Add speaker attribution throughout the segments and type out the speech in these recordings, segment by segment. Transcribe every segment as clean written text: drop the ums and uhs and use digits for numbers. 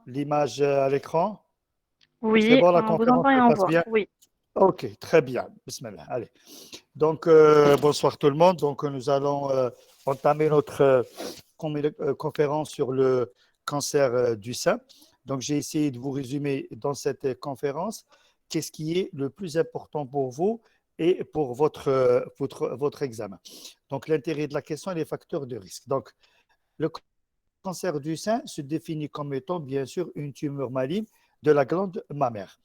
Speaker 1: l'image à l'écran. C'est
Speaker 2: Oui,
Speaker 1: bon, la
Speaker 2: on vous
Speaker 1: conférence
Speaker 2: entend et
Speaker 1: se
Speaker 2: on
Speaker 1: passe
Speaker 2: voit.
Speaker 1: bien?
Speaker 2: Oui.
Speaker 1: Ok, très bien. Bismillah. Allez. Donc, bonsoir tout le monde. Donc, nous allons entamer notre conférence sur le cancer du sein. Donc, j'ai essayé de vous résumer dans cette conférence qu'est-ce qui est le plus important pour vous et pour votre examen. Donc, l'intérêt de la question et les facteurs de risque. Donc, le cancer du sein se définit comme étant, bien sûr, une tumeur maligne de la glande mammaire.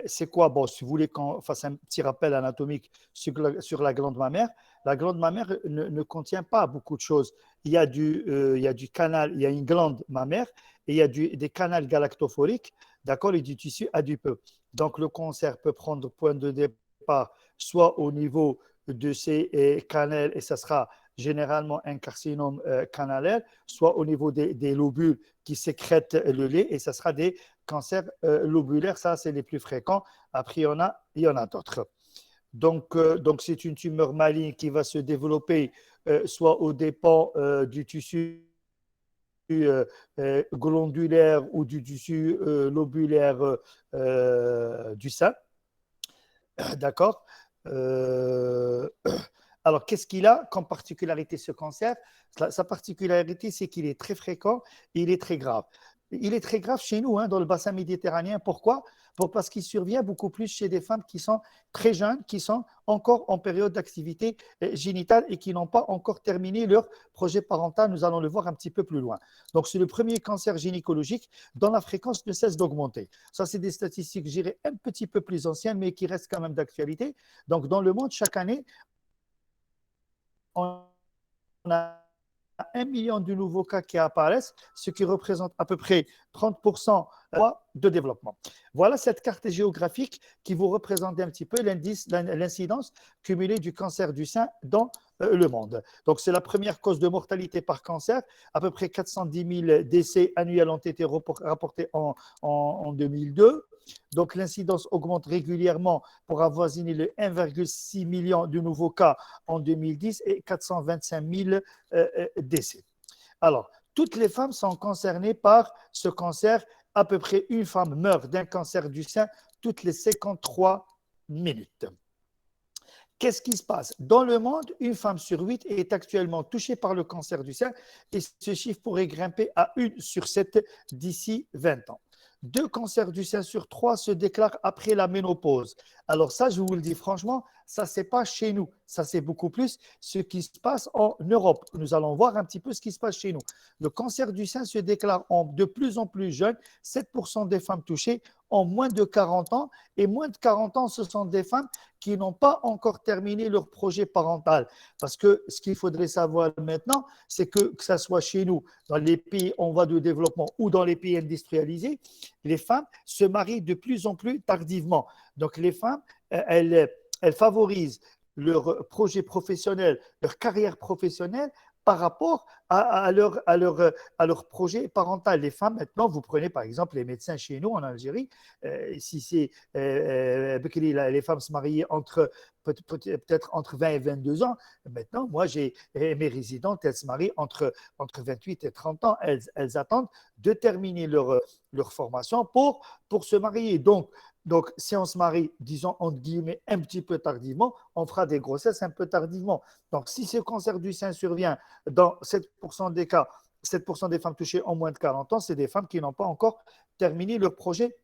Speaker 1: C'est quoi? Bon, si vous voulez qu'on fasse un petit rappel anatomique sur la glande mammaire, la glande mammaire ne contient pas beaucoup de choses. Il y a du canal, il y a une glande mammaire et il y a des canaux galactophoriques, d'accord, et du tissu adipeux. Donc, le cancer peut prendre point de départ soit au niveau de ces canaux, et ça sera généralement un carcinome canalaire, soit au niveau des lobules qui sécrètent le lait, et ça sera des cancers lobulaires, ça c'est les plus fréquents. Après, il y en a d'autres. Donc, c'est une tumeur maligne qui va se développer soit au dépend du tissu glandulaire ou du tissu lobulaire du sein. D'accord. euh, Alors, qu'est-ce qu'il a comme particularité ce cancer? Sa particularité, c'est qu'il est très fréquent et il est très grave. Il est très grave chez nous, hein, dans le bassin méditerranéen. Pourquoi? Parce qu'il survient beaucoup plus chez des femmes qui sont très jeunes, qui sont encore en période d'activité génitale et qui n'ont pas encore terminé leur projet parental. Nous allons le voir un petit peu plus loin. Donc, c'est le premier cancer gynécologique dont la fréquence ne cesse d'augmenter. Ça, c'est des statistiques, je dirais, un petit peu plus anciennes, mais qui restent quand même d'actualité. Donc, dans le monde, chaque année, on a 1 million de nouveaux cas qui apparaissent, ce qui représente à peu près 30% de développement. Voilà cette carte géographique qui vous représente un petit peu l'incidence cumulée du cancer du sein dans le monde. Donc, c'est la première cause de mortalité par cancer. À peu près 410 000 décès annuels ont été rapportés en 2002. Donc, l'incidence augmente régulièrement pour avoisiner le 1,6 million de nouveaux cas en 2010 et 425 000 décès. Alors, toutes les femmes sont concernées par ce cancer. À peu près une femme meurt d'un cancer du sein toutes les 53 minutes. Qu'est-ce qui se passe? Dans le monde, une femme sur 8 est actuellement touchée par le cancer du sein et ce chiffre pourrait grimper à 1 sur 7 d'ici 20 ans. 2 cancers du sein sur 3 se déclarent après la ménopause. Alors ça, je vous le dis franchement, ça, c'est pas chez nous. Ça, c'est beaucoup plus ce qui se passe en Europe. Nous allons voir un petit peu ce qui se passe chez nous. Le cancer du sein se déclare de plus en plus jeune. 7% des femmes touchées ont moins de 40 ans. Et moins de 40 ans, ce sont des femmes qui n'ont pas encore terminé leur projet parental. Parce que ce qu'il faudrait savoir maintenant, c'est que ça soit chez nous, dans les pays en voie de développement ou dans les pays industrialisés, les femmes se marient de plus en plus tardivement. Donc les femmes, elles favorisent leur projet professionnel, leur carrière professionnelle par rapport à leur projet parental. Les femmes, maintenant, vous prenez par exemple les médecins chez nous en Algérie, si c'est les femmes se marient peut-être entre 20 et 22 ans. Maintenant, moi, j'ai mes résidentes, elles se marient entre 28 et 30 ans. Elles attendent de terminer leur formation pour se marier. Donc, si on se marie, disons, entre guillemets, un petit peu tardivement, on fera des grossesses un peu tardivement. Donc, si ce cancer du sein survient dans 7% des cas, 7% des femmes touchées en moins de 40 ans, c'est des femmes qui n'ont pas encore terminé leur projet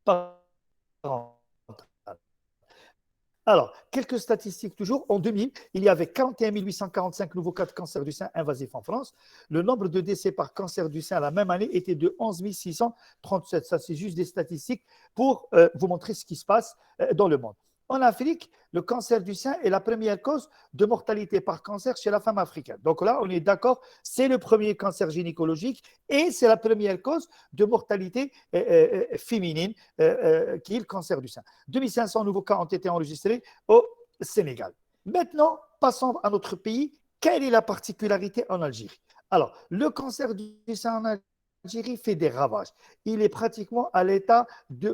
Speaker 1: parental. Alors, quelques statistiques toujours. En 2000, il y avait 41 845 nouveaux cas de cancer du sein invasif en France. Le nombre de décès par cancer du sein la même année était de 11 637. Ça, c'est juste des statistiques pour vous montrer ce qui se passe dans le monde. En Afrique, le cancer du sein est la première cause de mortalité par cancer chez la femme africaine. Donc là, on est d'accord, c'est le premier cancer gynécologique et c'est la première cause de mortalité féminine qui est le cancer du sein. 2500 nouveaux cas ont été enregistrés au Sénégal. Maintenant, passons à notre pays. Quelle est la particularité en Algérie? Alors, le cancer du sein en Algérie fait des ravages. Il est pratiquement à l'état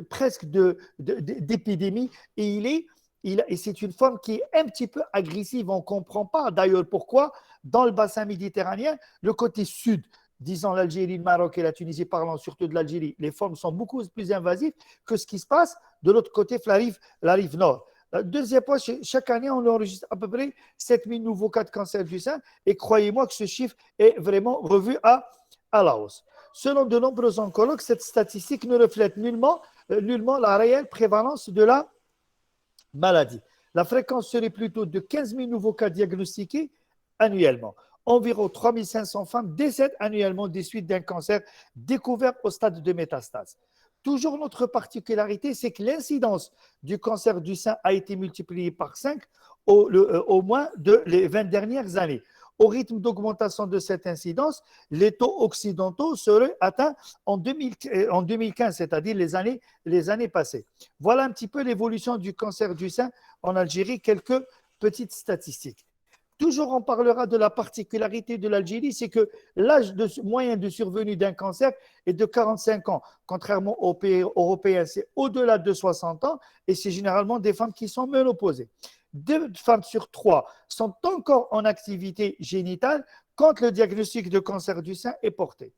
Speaker 1: presque d'épidémie et c'est une forme qui est un petit peu agressive. On ne comprend pas d'ailleurs pourquoi, dans le bassin méditerranéen, le côté sud disons l'Algérie, le Maroc et la Tunisie, parlant surtout de l'Algérie, les formes sont beaucoup plus invasives que ce qui se passe de l'autre côté, la rive nord. Deuxième point, chaque année, on enregistre à peu près 7000 nouveaux cas de cancer du sein et croyez-moi que ce chiffre est vraiment revu à la hausse. Selon de nombreux oncologues, cette statistique ne reflète nullement la réelle prévalence de la maladie. La fréquence serait plutôt de 15 000 nouveaux cas diagnostiqués annuellement. Environ 3 500 femmes décèdent annuellement des suites d'un cancer découvert au stade de métastase. Toujours notre particularité, c'est que l'incidence du cancer du sein a été multipliée par 5 au moins de les 20 dernières années. Au rythme d'augmentation de cette incidence, les taux occidentaux seraient atteints en 2015, c'est-à-dire les années passées. Voilà un petit peu l'évolution du cancer du sein en Algérie, quelques petites statistiques. Toujours, on parlera de la particularité de l'Algérie, c'est que l'âge moyen de survenue d'un cancer est de 45 ans. Contrairement aux pays européens, c'est au-delà de 60 ans et c'est généralement des femmes qui sont ménopausées. 2 femmes sur 3 sont encore en activité génitale quand le diagnostic de cancer du sein est porté.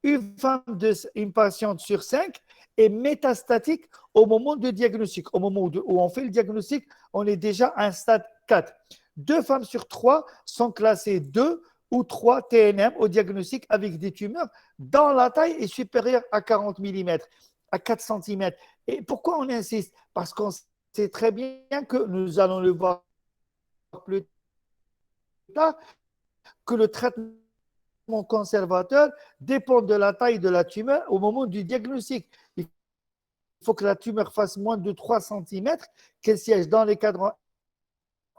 Speaker 1: Une patiente sur 5 est métastatique au moment du diagnostic. Au moment où on fait le diagnostic, on est déjà à un stade 4. 2 femmes sur 3 sont classées 2 ou 3 TNM au diagnostic avec des tumeurs dont la taille est supérieure à 40 mm, à 4 cm. Et pourquoi on insiste? Parce qu'on sait très bien que nous allons le voir plus tard, que le traitement conservateur dépend de la taille de la tumeur au moment du diagnostic. Il faut que la tumeur fasse moins de 3 cm, qu'elle siège dans les cadres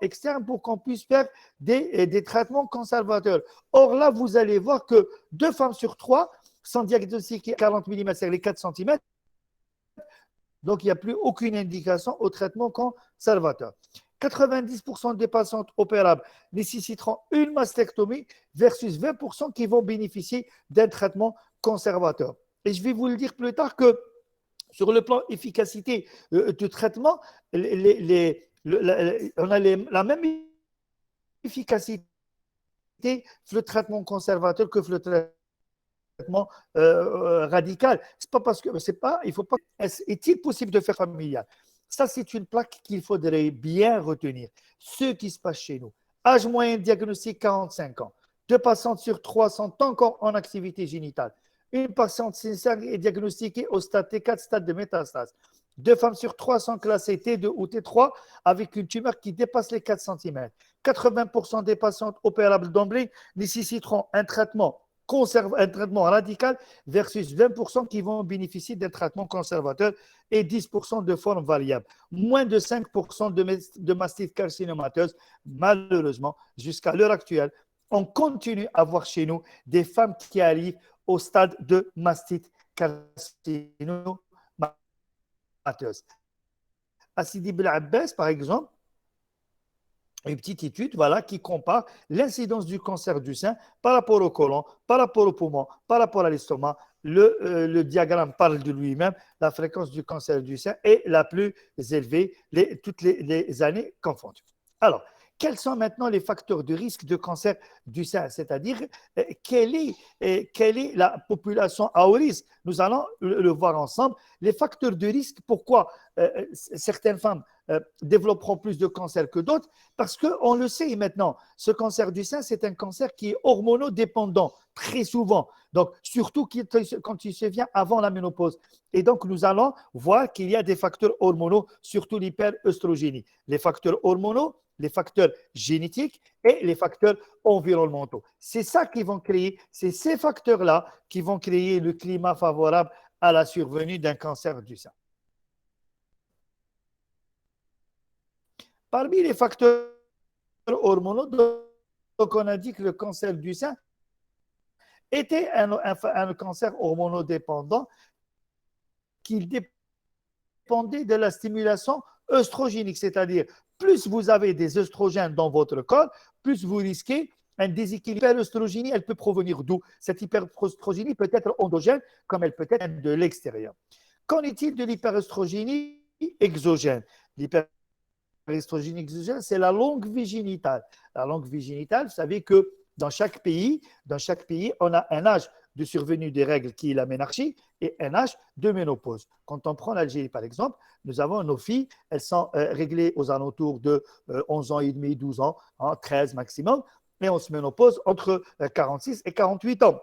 Speaker 1: externes pour qu'on puisse faire des traitements conservateurs. Or là, vous allez voir que 2 femmes sur 3 sont diagnostiquées à 40 mm, c'est-à-dire les 4 cm. Donc, il n'y a plus aucune indication au traitement conservateur. 90% des patientes opérables nécessiteront une mastectomie versus 20% qui vont bénéficier d'un traitement conservateur. Et je vais vous le dire plus tard que sur le plan efficacité du traitement, on a la même efficacité le traitement conservateur que le traitement radical. C'est pas parce que c'est pas, il faut pas. Est-il possible de faire familial? Ça, c'est une plaque qu'il faudrait bien retenir. Ce qui se passe chez nous. Âge moyen diagnostic 45 ans. 2 patientes sur 3 sont encore en activité génitale. Une patiente sincère est diagnostiquée au stade T4, stade de métastase. 2 femmes sur 3 sont classées T2 ou T3 avec une tumeur qui dépasse les 4 cm. 80% des patientes opérables d'emblée nécessiteront un traitement radical versus 20% qui vont bénéficier d'un traitement conservateur et 10% de forme variable. Moins de 5% de mastite carcinomateuse, malheureusement, jusqu'à l'heure actuelle, on continue à voir chez nous des femmes qui arrivent au stade de mastite carcinomateuse. Assidi Bel-Abbès, par exemple, une petite étude qui compare l'incidence du cancer du sein par rapport au côlon, par rapport au poumon, par rapport à l'estomac. Le diagramme parle de lui-même. La fréquence du cancer du sein est la plus élevée toutes les années confondues. Alors, quels sont maintenant les facteurs de risque de cancer du sein? C'est-à-dire, quelle est la population à haut risque? Nous allons le voir ensemble. Les facteurs de risque, pourquoi certaines femmes développeront plus de cancer que d'autres, parce qu'on le sait maintenant, ce cancer du sein, c'est un cancer qui est hormonodépendant, très souvent. Donc, surtout quand il se vient avant la ménopause. Et donc, nous allons voir qu'il y a des facteurs hormonaux, surtout l'hyperœstrogénie. Les facteurs hormonaux, les facteurs génétiques et les facteurs environnementaux. C'est ça qui vont créer, c'est ces facteurs-là qui vont créer le climat favorable à la survenue d'un cancer du sein. Parmi les facteurs hormonaux, donc on a dit que le cancer du sein était un cancer hormonodépendant qui dépendait de la stimulation œstrogénique, c'est-à-dire plus vous avez des œstrogènes dans votre corps, plus vous risquez un déséquilibre. L'hyperœstrogénie, elle peut provenir d'où? Cette hyperœstrogénie peut être endogène comme elle peut être de l'extérieur. Qu'en est-il de l'hyperœstrogénie exogène? L'hyperœstrogénie exogène, c'est la longue vie génitale. La longue vie génitale, vous savez que dans chaque pays, on a un âge de survenue des règles qui est la ménarchie et un âge de ménopause. Quand on prend l'Algérie par exemple, nous avons nos filles, elles sont réglées aux alentours de 11 ans et demi, 12 ans, 13 maximum, et on se ménopause entre 46 et 48 ans.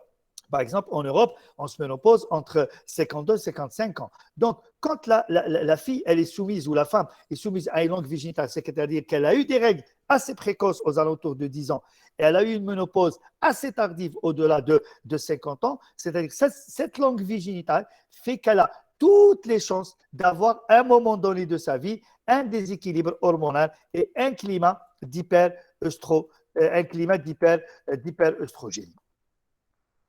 Speaker 1: Par exemple, en Europe, on se ménopause entre 52 et 55 ans. Donc, quand la fille, elle est soumise, ou la femme est soumise à une longue virginité, c'est-à-dire qu'elle a eu des règles assez précoces aux alentours de 10 ans, et elle a eu une ménopause assez tardive au-delà de 50 ans, c'est-à-dire que cette longue virginité fait qu'elle a toutes les chances d'avoir, à un moment donné de sa vie, un déséquilibre hormonal et un climat d'hyperœstrogène.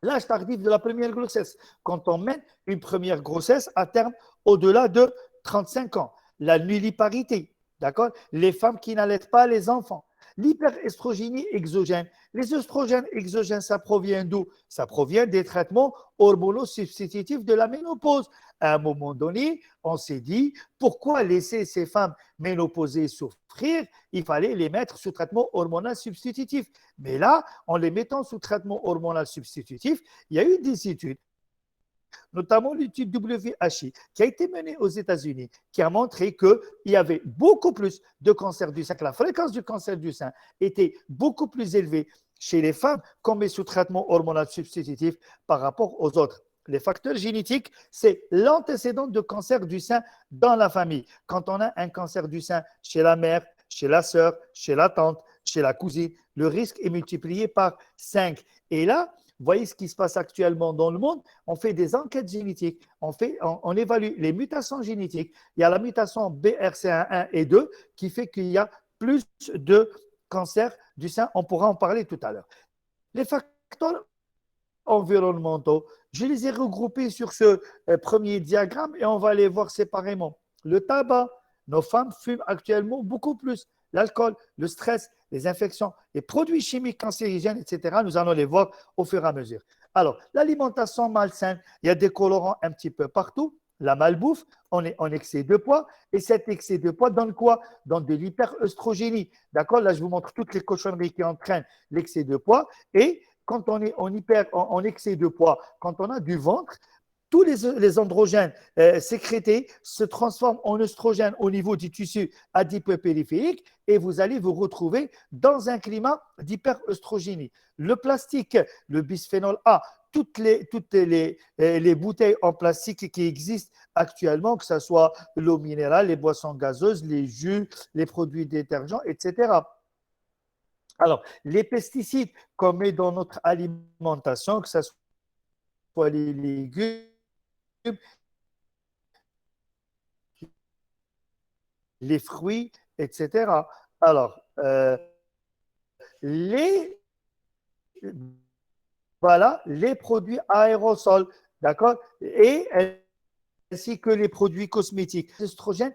Speaker 1: L'âge tardif de la première grossesse, quand on mène une première grossesse à terme au-delà de 35 ans. La nulliparité, d'accord? Les femmes qui n'allaitent pas les enfants. L'hyperestrogénie exogène. Les oestrogènes exogènes, ça provient d'où? Ça provient des traitements hormono-substitutifs de la ménopause. À un moment donné, on s'est dit, pourquoi laisser ces femmes ménopausées souffrir? Il fallait les mettre sous traitement hormonal substitutif. Mais là, en les mettant sous traitement hormonal substitutif, il y a eu des études, notamment l'étude WHI, qui a été menée aux États-Unis, qui a montré qu'il y avait beaucoup plus de cancer du sein, que la fréquence du cancer du sein était beaucoup plus élevée chez les femmes qu'on met sous traitement hormonal substitutif par rapport aux autres. Les facteurs génétiques, c'est l'antécédent de cancer du sein dans la famille. Quand on a un cancer du sein chez la mère, chez la sœur, chez la tante, chez la cousine, le risque est multiplié par 5. Et là, vous voyez ce qui se passe actuellement dans le monde, on fait des enquêtes génétiques, on évalue les mutations génétiques. Il y a la mutation BRCA1 et 2 qui fait qu'il y a plus de cancer du sein. On pourra en parler tout à l'heure. Les facteurs environnementaux, je les ai regroupés sur ce premier diagramme et on va les voir séparément. Le tabac, nos femmes fument actuellement beaucoup plus. L'alcool, le stress, les infections, les produits chimiques cancérigènes, etc. Nous allons les voir au fur et à mesure. Alors, l'alimentation malsaine, il y a des colorants un petit peu partout. La malbouffe, on est en excès de poids. Et cet excès de poids donne quoi? Donne de l'hyperœstrogénie. D'accord? Là, je vous montre toutes les cochonneries qui entraînent l'excès de poids. Et quand on est en excès de poids, quand on a du ventre, tous les androgènes sécrétés se transforment en œstrogènes au niveau du tissu adipeux-périphérique et vous allez vous retrouver dans un climat d'hyperœstrogénie. Le plastique, le bisphénol A, toutes les bouteilles en plastique qui existent actuellement, que ce soit l'eau minérale, les boissons gazeuses, les jus, les produits détergents, etc. Alors, les pesticides qu'on met dans notre alimentation, que ce soit les légumes, les fruits, etc. Alors, les, voilà, les produits aérosols, d'accord? Et ainsi que les produits cosmétiques. L'estrogène,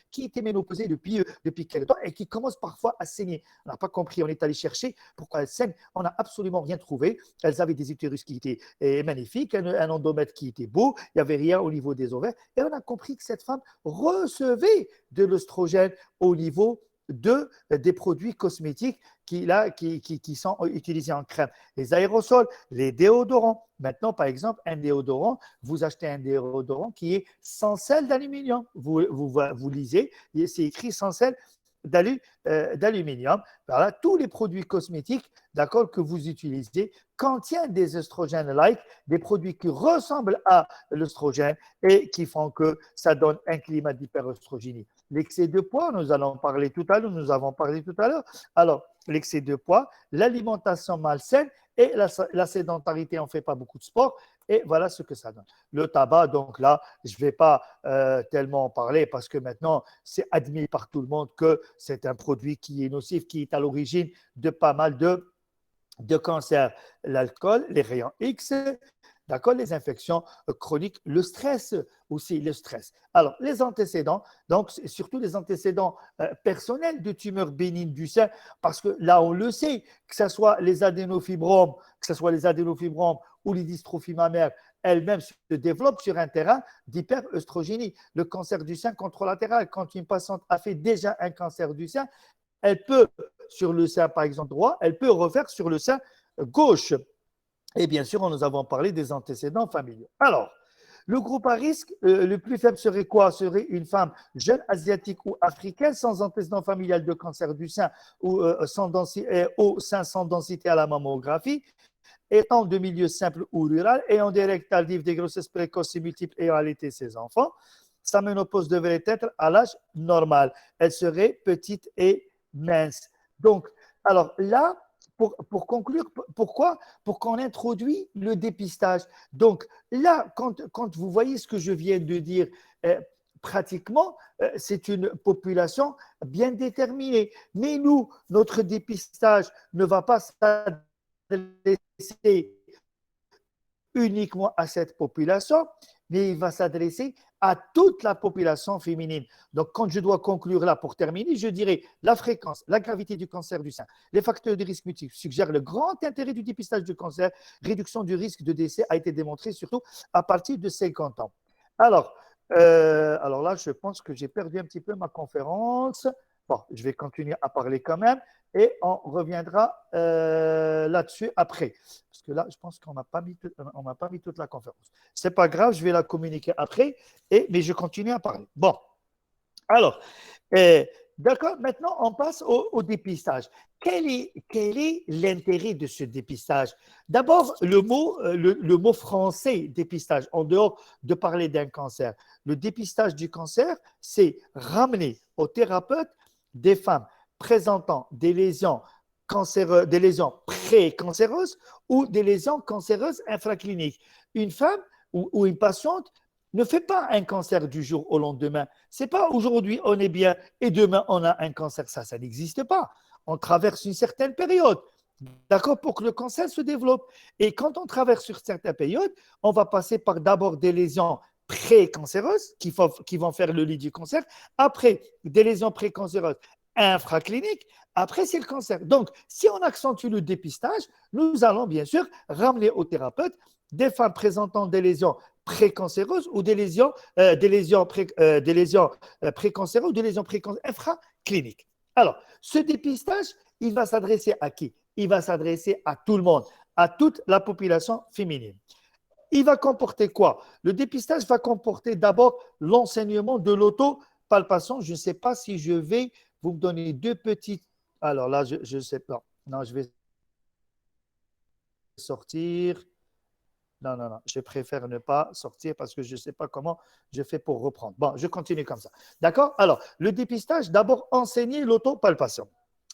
Speaker 1: qui était ménopausée depuis quelques temps et qui commence parfois à saigner. On n'a pas compris, on est allé chercher pourquoi elles saignent. On n'a absolument rien trouvé. Elles avaient des utérus qui étaient magnifiques, un endomètre qui était beau, il n'y avait rien au niveau des ovaires. Et on a compris que cette femme recevait de l'estrogène au niveau des produits cosmétiques qui sont utilisés en crème. Les aérosols, les déodorants. Maintenant, par exemple, un déodorant, vous achetez un déodorant qui est sans sel d'aluminium. Vous lisez, c'est écrit sans sel d'aluminium. Voilà, tous les produits cosmétiques, d'accord, que vous utilisez contiennent des oestrogènes-like, des produits qui ressemblent à l'œstrogène et qui font que ça donne un climat d'hyperœstrogénie. L'excès de poids, nous avons parlé tout à l'heure. Alors, l'excès de poids, l'alimentation malsaine et la sédentarité, on ne fait pas beaucoup de sport. Et voilà ce que ça donne. Le tabac, donc là, je ne vais pas tellement en parler parce que maintenant, c'est admis par tout le monde que c'est un produit qui est nocif, qui est à l'origine de pas mal de cancers. L'alcool, les rayons X, d'accord, les infections chroniques, le stress aussi, le stress. Alors, les antécédents, donc surtout les antécédents personnels de tumeurs bénignes du sein, parce que là, on le sait, que ce soit les adénofibromes, ou les dystrophies mammaires, elles-mêmes se développent sur un terrain d'hyperœstrogénie. Le cancer du sein contralatéral, quand une patiente a fait déjà un cancer du sein, elle peut, sur le sein par exemple droit, elle peut refaire sur le sein gauche. Et bien sûr, nous avons parlé des antécédents familiaux. Alors, le groupe à risque, le plus faible serait quoi? Serait une femme jeune, asiatique ou africaine, sans antécédent familial de cancer du sein ou au sein sans densité à la mammographie, étant de milieu simple ou rural, ayant des règles tardives, des grossesses précoces et multiples, ayant allaité ses enfants. Sa ménopause devrait être à l'âge normal. Elle serait petite et mince. Donc, alors là, pour conclure, pourquoi? Pour qu'on introduit le dépistage. Donc là, quand vous voyez ce que je viens de dire, pratiquement, c'est une population bien déterminée. Mais nous, notre dépistage ne va pas s'adresser uniquement à cette population, mais il va s'adresser à toute la population féminine. Donc, quand je dois conclure là pour terminer, je dirais la fréquence, la gravité du cancer du sein, les facteurs de risque multiples suggèrent le grand intérêt du dépistage du cancer. Réduction du risque de décès a été démontrée surtout à partir de 50 ans. Alors là, je pense que j'ai perdu un petit peu ma conférence. Bon, je vais continuer à parler quand même et on reviendra là-dessus après. Parce que là, je pense qu'on n'a pas mis toute la conférence. Ce n'est pas grave, je vais la communiquer après, mais je continue à parler. Bon, alors, d'accord, maintenant on passe au dépistage. Quel est l'intérêt de ce dépistage? D'abord, le mot français dépistage, en dehors de parler d'un cancer. Le dépistage du cancer, c'est ramener au thérapeute des femmes présentant des lésions précancéreuses ou des lésions cancéreuses infracliniques. Une femme ou une patiente ne fait pas un cancer du jour au lendemain. C'est pas aujourd'hui on est bien et demain on a un cancer. Ça n'existe pas. On traverse une certaine période. D'accord, pour que le cancer se développe. Et quand on traverse sur certaines périodes, on va passer par d'abord des lésions précancéreuses qui vont faire le lit du cancer, après des lésions précancéreuses infracliniques, après c'est le cancer. Donc, si on accentue le dépistage, nous allons bien sûr ramener au thérapeute des femmes présentant des lésions précancéreuses ou des lésions précancéreuses ou des lésions infracliniques. Alors, ce dépistage, il va s'adresser à qui? Il va s'adresser à tout le monde, à toute la population féminine. Il va comporter quoi? Le dépistage va comporter d'abord l'enseignement de l'autopalpation. Je ne sais pas si je vais vous me donner deux petites. Alors là, je ne sais pas. Non, je vais sortir. Non, non, non, je préfère ne pas sortir parce que je ne sais pas comment je fais pour reprendre. Bon, je continue comme ça. D'accord? Alors, le dépistage, d'abord, enseigner l'autopalpation.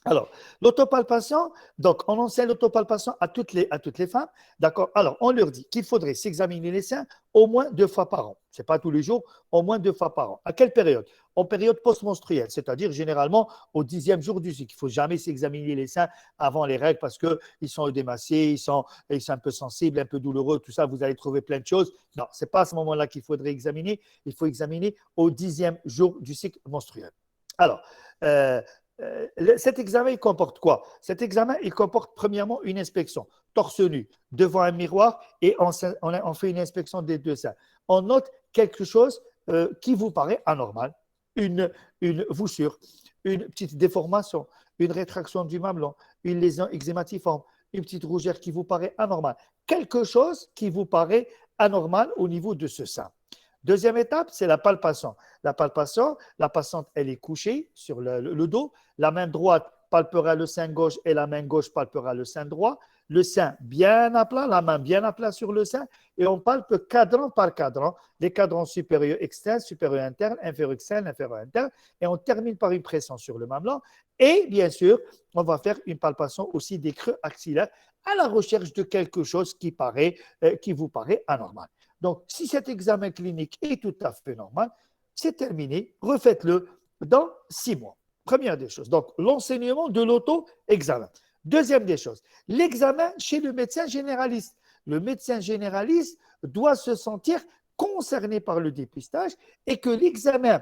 Speaker 1: Alors, l'autopalpation, donc on enseigne l'autopalpation à toutes les femmes. D'accord? Alors, on leur dit qu'il faudrait s'examiner les seins au moins 2 fois par an. Ce n'est pas tous les jours, au moins 2 fois par an. À quelle période? En période post-menstruelle, c'est-à-dire généralement au 10e jour du cycle. Il ne faut jamais s'examiner les seins avant les règles parce qu'ils sont édémacés, ils sont un peu sensibles, un peu douloureux, tout ça, vous allez trouver plein de choses. Non, ce n'est pas à ce moment-là qu'il faudrait examiner. Il faut examiner au 10e jour du cycle menstruel. Alors, cet examen, il comporte quoi? Cet examen, il comporte premièrement une inspection torse nu devant un miroir et on fait une inspection des deux seins. On note quelque chose qui vous paraît anormal, une voussure, une petite déformation, une rétraction du mamelon, une lésion eczématiforme, une petite rougeur qui vous paraît anormale. Quelque chose qui vous paraît anormal au niveau de ce sein. Deuxième étape, c'est la palpation. La palpation, la patiente, elle est couchée sur le dos. La main droite palpera le sein gauche et la main gauche palpera le sein droit. Le sein bien à plat, la main bien à plat sur le sein. Et on palpe cadran par cadran, les cadrans supérieurs externes, supérieurs internes, inférieurs externes, inférieurs internes. Et on termine par une pression sur le mamelon. Et bien sûr, on va faire une palpation aussi des creux axillaires à la recherche de quelque chose qui vous paraît anormal. Donc, si cet examen clinique est tout à fait normal, c'est terminé. Refaites-le dans 6 mois. Première des choses. Donc, l'enseignement de l'auto-examen. Deuxième des choses, l'examen chez le médecin généraliste. Le médecin généraliste doit se sentir concerné par le dépistage et que l'examen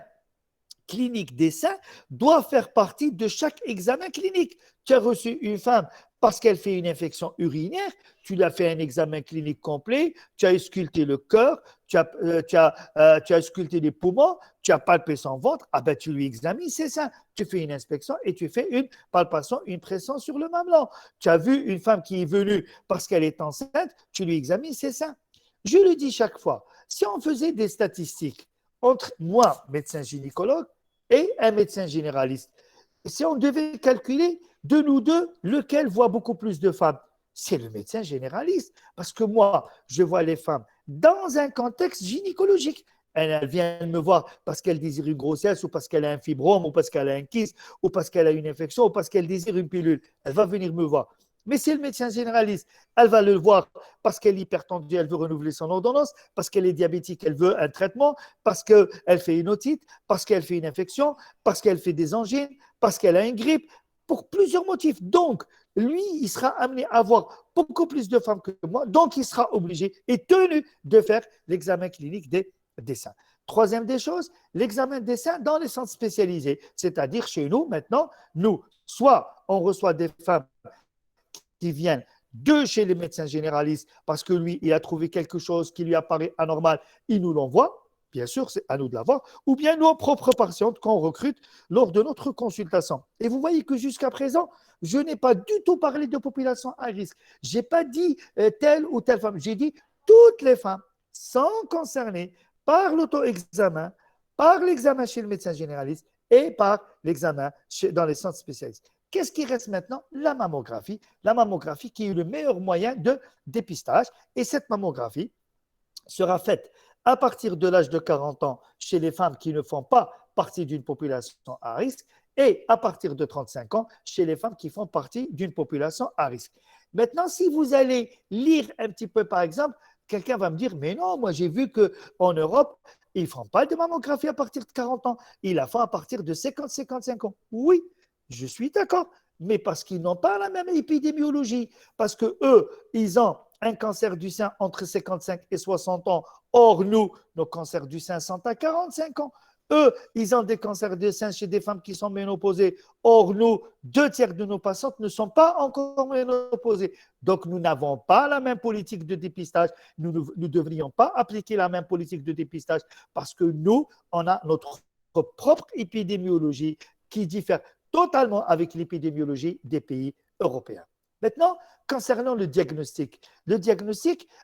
Speaker 1: clinique des seins doit faire partie de chaque examen clinique. Tu as reçu une femme parce qu'elle fait une infection urinaire, tu lui as fait un examen clinique complet, tu as ausculté le cœur, tu as ausculté les poumons, tu as palpé son ventre, ah ben tu lui examines, c'est ça. Tu fais une inspection et tu fais une palpation, une pression sur le mamelon. Tu as vu une femme qui est venue parce qu'elle est enceinte, tu lui examines, c'est ça. Je le dis chaque fois, si on faisait des statistiques entre moi, médecin gynécologue, et un médecin généraliste, si on devait calculer de nous deux, lequel voit beaucoup plus de femmes? C'est le médecin généraliste. Parce que moi, je vois les femmes dans un contexte gynécologique. Elle vient me voir parce qu'elle désire une grossesse ou parce qu'elle a un fibrome ou parce qu'elle a un kyste ou parce qu'elle a une infection ou parce qu'elle désire une pilule. Elle va venir me voir. Mais c'est le médecin généraliste. Elle va le voir parce qu'elle est hypertendue, elle veut renouveler son ordonnance, parce qu'elle est diabétique, elle veut un traitement, parce qu'elle fait une otite, parce qu'elle fait une infection, parce qu'elle fait des angines, parce qu'elle a une grippe, pour plusieurs motifs. Donc, lui, il sera amené à avoir beaucoup plus de femmes que moi, donc il sera obligé et tenu de faire l'examen clinique des seins. Troisième des choses, l'examen des seins dans les centres spécialisés, c'est-à-dire chez nous, maintenant, nous, soit on reçoit des femmes qui viennent de chez les médecins généralistes parce que lui, il a trouvé quelque chose qui lui apparaît anormal, il nous l'envoie. Bien sûr, c'est à nous de l'avoir, ou bien nos propres patientes qu'on recrute lors de notre consultation. Et vous voyez que jusqu'à présent, je n'ai pas du tout parlé de population à risque. Je n'ai pas dit telle ou telle femme. J'ai dit toutes les femmes sont concernées par l'auto-examen, par l'examen chez le médecin généraliste et par l'examen dans les centres spécialisés. Qu'est-ce qui reste maintenant? La mammographie. La mammographie qui est le meilleur moyen de dépistage. Et cette mammographie sera faite à partir de l'âge de 40 ans chez les femmes qui ne font pas partie d'une population à risque et à partir de 35 ans chez les femmes qui font partie d'une population à risque. Maintenant, si vous allez lire un petit peu, par exemple, quelqu'un va me dire, mais non, moi j'ai vu qu'en Europe, ils ne font pas de mammographie à partir de 40 ans, ils la font à partir de 50-55 ans. Oui, je suis d'accord, mais parce qu'ils n'ont pas la même épidémiologie, parce que eux, ils ont un cancer du sein entre 55 et 60 ans. Or, nous, nos cancers du sein sont à 45 ans. Eux, ils ont des cancers du sein chez des femmes qui sont ménopausées. Or, nous, 2 tiers de nos patientes ne sont pas encore ménopausées. Donc, nous n'avons pas la même politique de dépistage. Nous ne devrions pas appliquer la même politique de dépistage parce que nous, on a notre propre épidémiologie qui diffère totalement avec l'épidémiologie des pays européens. Maintenant, concernant le diagnostic,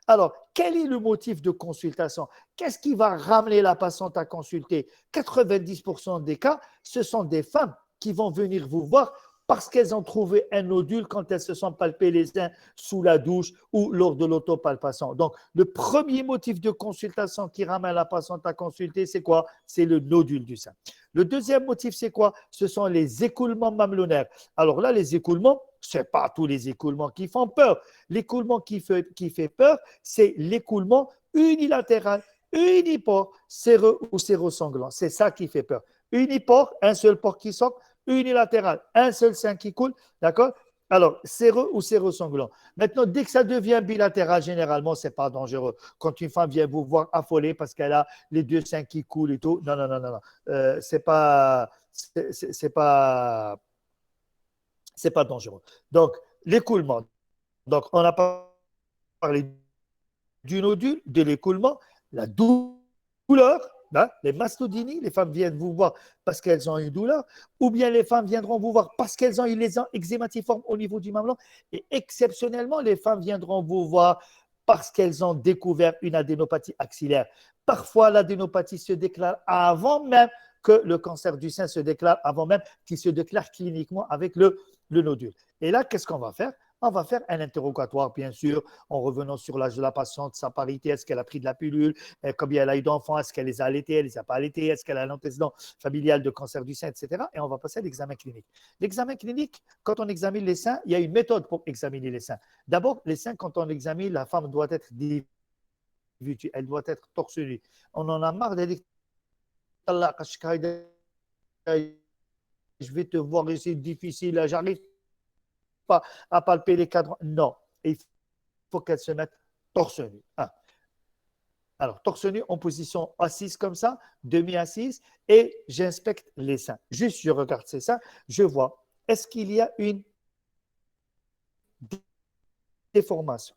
Speaker 1: alors, quel est le motif de consultation? Qu'est-ce qui va ramener la patiente à consulter? 90% des cas, ce sont des femmes qui vont venir vous voir parce qu'elles ont trouvé un nodule quand elles se sont palpées les seins sous la douche ou lors de l'autopalpation. Donc, le premier motif de consultation qui ramène la patiente à consulter, c'est quoi? C'est le nodule du sein. Le deuxième motif, c'est quoi? Ce sont les écoulements mamelonnaires. Alors là, les écoulements, ce n'est pas tous les écoulements qui font peur. L'écoulement qui fait peur, c'est l'écoulement unilatéral, unipore, séreux ou sérosanglant. C'est ça qui fait peur. Unipore, un seul port qui sort, unilatéral, un seul sein qui coule, d'accord? Alors, séreux ou sérosanglant. Maintenant, dès que ça devient bilatéral, généralement, ce n'est pas dangereux. Quand une femme vient vous voir affolée parce qu'elle a les 2 seins qui coulent et tout, non, non, non, non, non. C'est pas, c'est pas dangereux. Donc, l'écoulement. Donc, on a parlé du nodule, de l'écoulement, la douleur, hein, les mastodinies, les femmes viennent vous voir parce qu'elles ont une douleur, ou bien les femmes viendront vous voir parce qu'elles ont une lésion eczématiforme au niveau du mamelon, et exceptionnellement, les femmes viendront vous voir parce qu'elles ont découvert une adénopathie axillaire. Parfois, l'adénopathie se déclare avant même que le cancer du sein se déclare, avant même qu'il se déclare cliniquement avec le nodule. Et là, qu'est-ce qu'on va faire? On va faire un interrogatoire, bien sûr, en revenant sur l'âge de la patiente, sa parité, est-ce qu'elle a pris de la pilule, combien elle a eu d'enfants, est-ce qu'elle les a allaités, elle ne les a pas allaités, est-ce qu'elle a un antécédent familial de cancer du sein, etc. Et on va passer à l'examen clinique. L'examen clinique, quand on examine les seins, il y a une méthode pour examiner les seins. D'abord, les seins, quand on examine, la femme doit être dévêtue, elle doit être torse nu. On en a marre de dire, je vais te voir, c'est difficile, j'arrive pas à palper les cadrans. Non, il faut qu'elle se mette torse nu. Alors, torse nu en position assise comme ça, demi-assise, et j'inspecte les seins. Juste, je regarde ces seins, je vois, est-ce qu'il y a une déformation?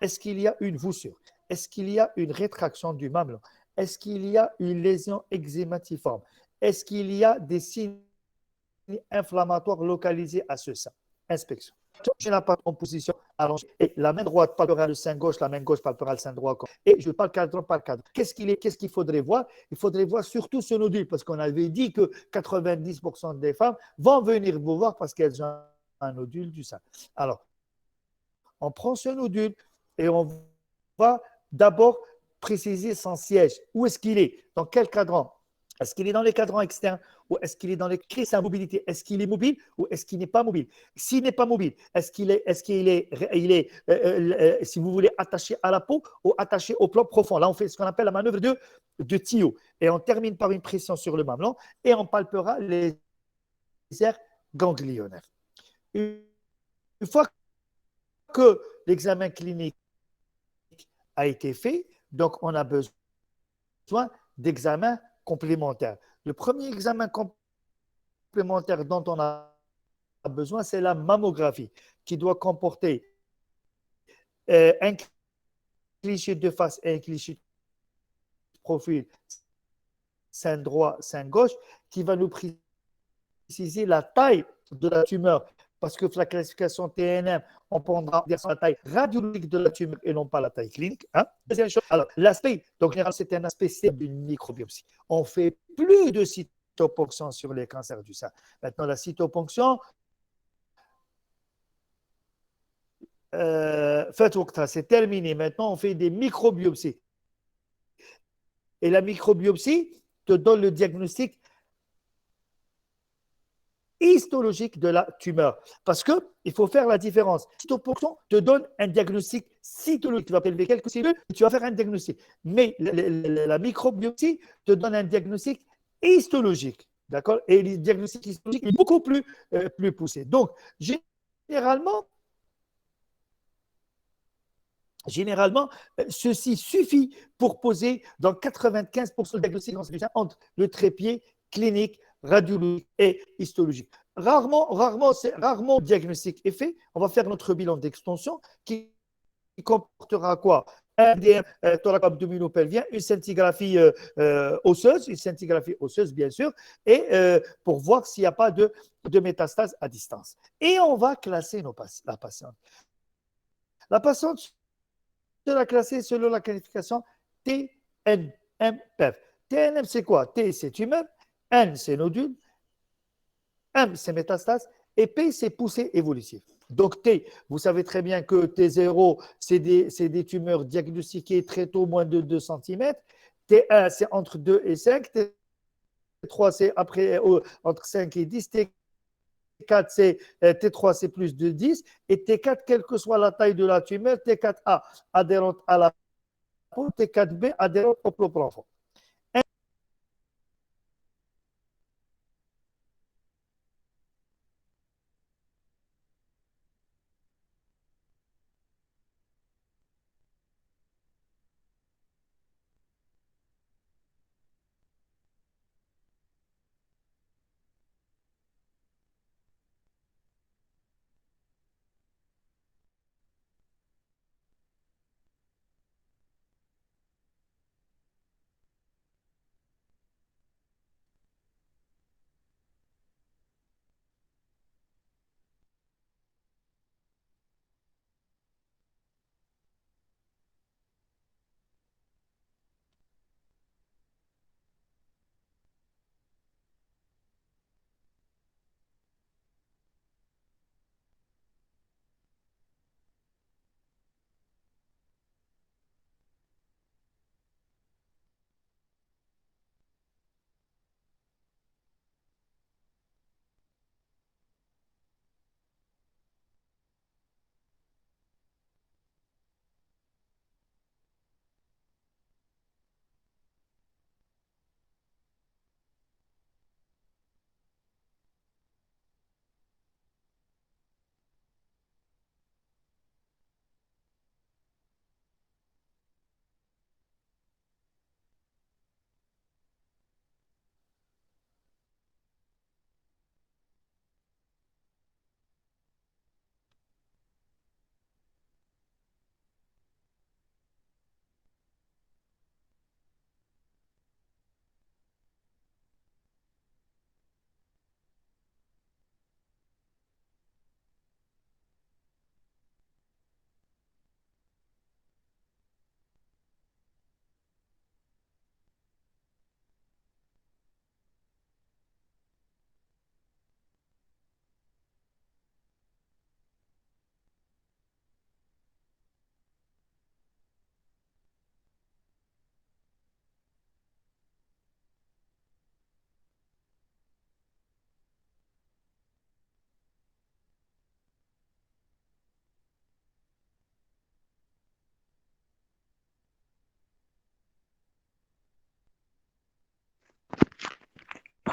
Speaker 1: Est-ce qu'il y a une voussure? Est-ce qu'il y a une rétraction du mamelon? Est-ce qu'il y a une lésion eczématiforme? Est-ce qu'il y a des signes inflammatoires localisés à ce sein? Inspection. Je n'ai pas en position allongée. Et la main droite palpera le sein gauche, la main gauche palpera le sein droit. Et je parle cadre par cadre. Qu'est-ce qu'il faudrait voir? Il faudrait voir surtout ce nodule, parce qu'on avait dit que 90% des femmes vont venir vous voir parce qu'elles ont un nodule du sein. Alors, on prend ce nodule et on va d'abord préciser son siège. Où est-ce qu'il est? Dans quel cadran? Est-ce qu'il est dans les cadrans externes ou est-ce qu'il est dans les clés sa mobilité? Est-ce qu'il est mobile ou est-ce qu'il n'est pas mobile? S'il n'est pas mobile, si vous voulez, attaché à la peau ou attaché au plan profond? Là, on fait ce qu'on appelle la manœuvre de tuyau. Et on termine par une pression sur le mamelon et on palpera les aires ganglionnaires. Une fois que l'examen clinique a été fait, donc on a besoin d'examens complémentaires. Le premier examen complémentaire dont on a besoin, c'est la mammographie, qui doit comporter un cliché de face et un cliché de profil, sein droit, sein gauche, qui va nous préciser la taille de la tumeur. Parce que la classification TNM, on prendra la taille radiologique de la tumeur et non pas la taille clinique. Hein. Deuxième chose, alors l'aspect, donc général, c'est un aspect d'une microbiopsie. On fait plus de cytoponction sur les cancers du sein. Maintenant, la cytoponction, c'est terminé. Maintenant, on fait des microbiopsies. Et la microbiopsie te donne le diagnostic histologique de la tumeur. Parce qu'il faut faire la différence. Cytoponction te donne un diagnostic cytologique. Tu vas prélever quelques cellules et tu vas faire un diagnostic. Mais la microbiopsie te donne un diagnostic histologique. D'accord? Et le diagnostic histologique est beaucoup plus poussé. Donc, généralement, ceci suffit pour poser dans 95% de diagnostic entre le trépied clinique, radiologique et histologique. Rarement diagnostic est fait. On va faire notre bilan d'extension qui comportera quoi? Un MDM thoraco-abdominopelvien, une scintigraphie osseuse, bien sûr, et pour voir s'il n'y a pas de métastase à distance. Et on va classer la patiente. La patiente sera classée selon la qualification TNM-PEV. TNM, c'est quoi? T, c'est tumeur, N, c'est nodule, M, c'est métastase, et P, c'est poussée évolutive. Donc T, vous savez très bien que T0, c'est des tumeurs diagnostiquées très tôt, moins de 2 cm. T1, c'est entre 2 et 5. T3, c'est après, entre 5 et 10. T4, T3, c'est plus de 10. Et T4, quelle que soit la taille de la tumeur, T4A, adhérente à la peau, T4B, adhérente au plan profond.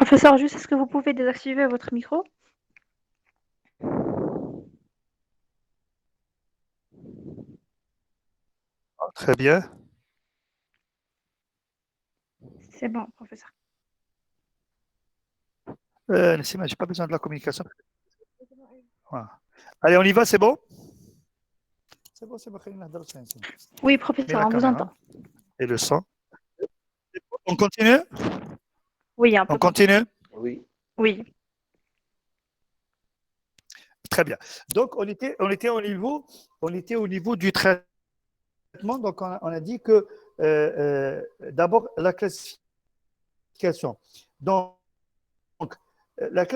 Speaker 2: Professeur, juste, est-ce que vous pouvez désactiver votre micro?
Speaker 1: Très bien.
Speaker 2: C'est bon, professeur.
Speaker 1: Nassima, j'ai pas besoin de la communication. Voilà. Allez, on y va, c'est bon? C'est bon, c'est bon.
Speaker 2: Oui,
Speaker 1: Mets
Speaker 2: professeur,
Speaker 1: la
Speaker 2: on vous entend.
Speaker 1: caméra et le son. On continue?
Speaker 2: Oui, on
Speaker 1: On
Speaker 2: peut continuer.
Speaker 1: continue?
Speaker 3: Oui.
Speaker 2: Oui.
Speaker 1: Très bien. Donc, on était au niveau du traitement. Donc, on a dit que d'abord, la classification. Donc, la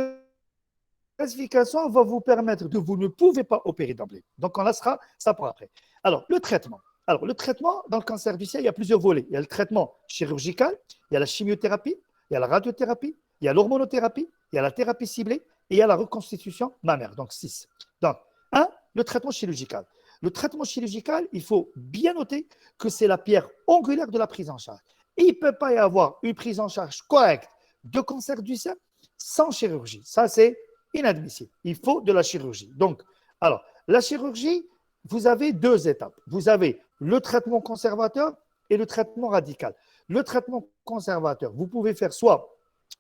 Speaker 1: classification va vous permettre de vous ne pouvez pas opérer d'emblée. Donc, on laissera ça pour après. Alors, le traitement. Alors, le traitement dans le cancer du sein, il y a plusieurs volets. Il y a le traitement chirurgical, il y a la chimiothérapie, il y a la radiothérapie, il y a l'hormonothérapie, il y a la thérapie ciblée et il y a la reconstitution mammaire. Donc, 6. Donc, le traitement chirurgical. Le traitement chirurgical, il faut bien noter que c'est la pierre angulaire de la prise en charge. Et il ne peut pas y avoir une prise en charge correcte de cancer du sein sans chirurgie. Ça, c'est inadmissible. Il faut de la chirurgie. Donc, alors, la chirurgie, vous avez deux étapes. Vous avez le traitement conservateur et le traitement radical. Le traitement conservateur, vous pouvez faire soit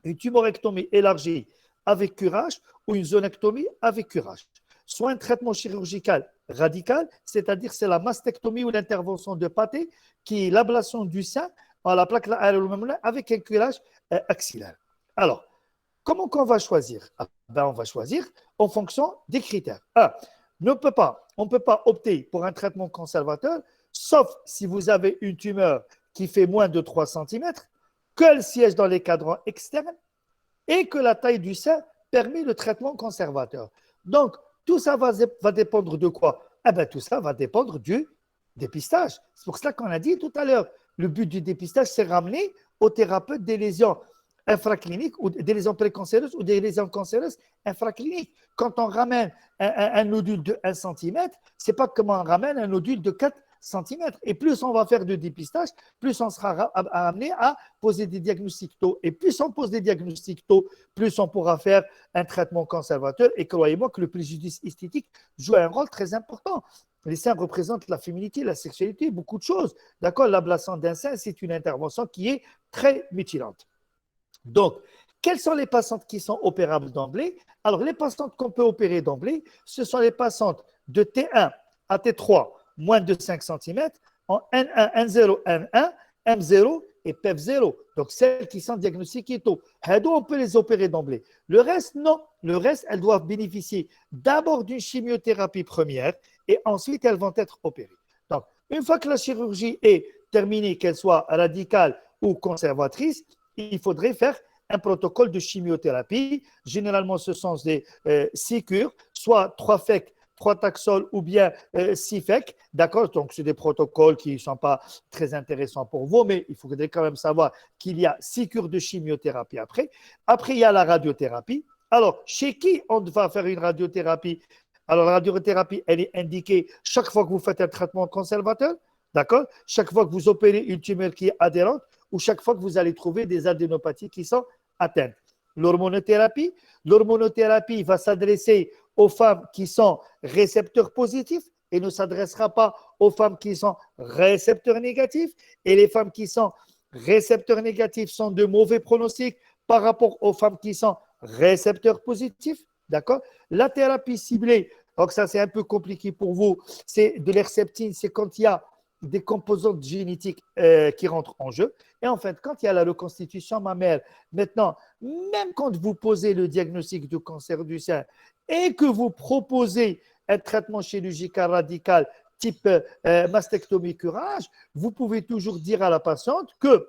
Speaker 1: une tumorectomie élargie avec curage ou une zonectomie avec curage. Soit un traitement chirurgical radical, c'est-à-dire c'est la mastectomie ou l'intervention de pâté, qui est l'ablation du sein à la plaque avec un curage axillaire. Alors, comment qu'on va choisir? On va choisir en fonction des critères. On ne peut pas opter pour un traitement conservateur, sauf si vous avez une tumeur qui fait moins de 3 cm, qu'elle siège dans les cadrans externes et que la taille du sein permet le traitement conservateur. Donc, tout ça va dépendre de quoi? Tout ça va dépendre du dépistage. C'est pour cela qu'on a dit tout à l'heure, le but du dépistage, c'est ramener au thérapeute des lésions infracliniques ou des lésions précancéreuses ou des lésions cancéreuses infracliniques. Quand on ramène un nodule de 1 cm, ce n'est pas comme on ramène un nodule de 4 cm. Et plus on va faire de dépistage, plus on sera amené à poser des diagnostics tôt. Et plus on pose des diagnostics tôt, plus on pourra faire un traitement conservateur. Et croyez-moi que le préjudice esthétique joue un rôle très important. Les seins représentent la féminité, la sexualité, beaucoup de choses. D'accord? L'ablation d'un sein, c'est une intervention qui est très mutilante. Donc, quelles sont les patientes qui sont opérables d'emblée? Alors, les patientes qu'on peut opérer d'emblée, ce sont les patientes de T1 à T3, moins de 5 cm, en N1, N0, N1, M0 et PEF0. Donc, celles qui sont diagnostiquées tôt. On peut les opérer d'emblée. Le reste, non. Le reste, elles doivent bénéficier d'abord d'une chimiothérapie première et ensuite, elles vont être opérées. Donc, une fois que la chirurgie est terminée, qu'elle soit radicale ou conservatrice, il faudrait faire un protocole de chimiothérapie. Généralement, ce sont des 6 cures, soit 3 FEC, 3 Taxol ou bien 6 FEC. D'accord? Donc, c'est des protocoles qui ne sont pas très intéressants pour vous, mais il faudrait quand même savoir qu'il y a 6 cures de chimiothérapie après. Après, il y a la radiothérapie. Alors, chez qui on va faire une radiothérapie? Alors, la radiothérapie, elle est indiquée chaque fois que vous faites un traitement conservateur. D'accord? Chaque fois que vous opérez une tumeur qui est adhérente ou chaque fois que vous allez trouver des adénopathies qui sont atteintes. L'hormonothérapie va s'adresser aux femmes qui sont récepteurs positifs et ne s'adressera pas aux femmes qui sont récepteurs négatifs. Et les femmes qui sont récepteurs négatifs sont de mauvais pronostics par rapport aux femmes qui sont récepteurs positifs. D'accord? La thérapie ciblée, donc ça c'est un peu compliqué pour vous, c'est de l'herceptine, c'est quand il y a des composantes génétiques qui rentrent en jeu. Et en fait, quand il y a la reconstitution mammaire, maintenant, même quand vous posez le diagnostic du cancer du sein et que vous proposez un traitement chirurgical radical type mastectomie curage, vous pouvez toujours dire à la patiente que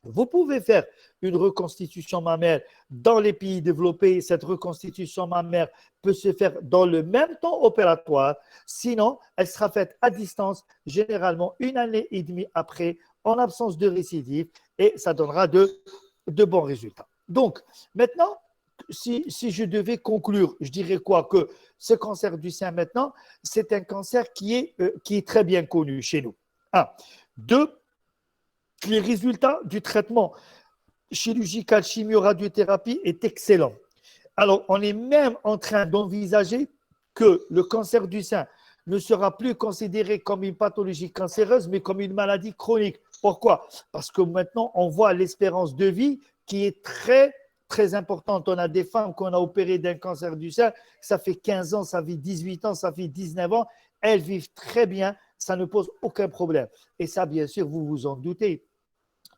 Speaker 1: vous pouvez faire une reconstitution mammaire dans les pays développés. Cette reconstitution mammaire peut se faire dans le même temps opératoire. Sinon, elle sera faite à distance, généralement 1 année et demie après, en absence de récidive, et ça donnera de bons résultats. Donc, maintenant, si je devais conclure, je dirais quoi? Que ce cancer du sein, maintenant, c'est un cancer qui est très bien connu chez nous. Un. Deux, les résultats du traitement chirurgicale, chimio-radiothérapie est excellent. Alors, on est même en train d'envisager que le cancer du sein ne sera plus considéré comme une pathologie cancéreuse, mais comme une maladie chronique. Pourquoi? Parce que maintenant, on voit l'espérance de vie qui est très, très importante. On a des femmes qu'on a opérées d'un cancer du sein, ça fait 15 ans, ça fait 18 ans, ça fait 19 ans. Elles vivent très bien, ça ne pose aucun problème. Et ça, bien sûr, vous vous en doutez.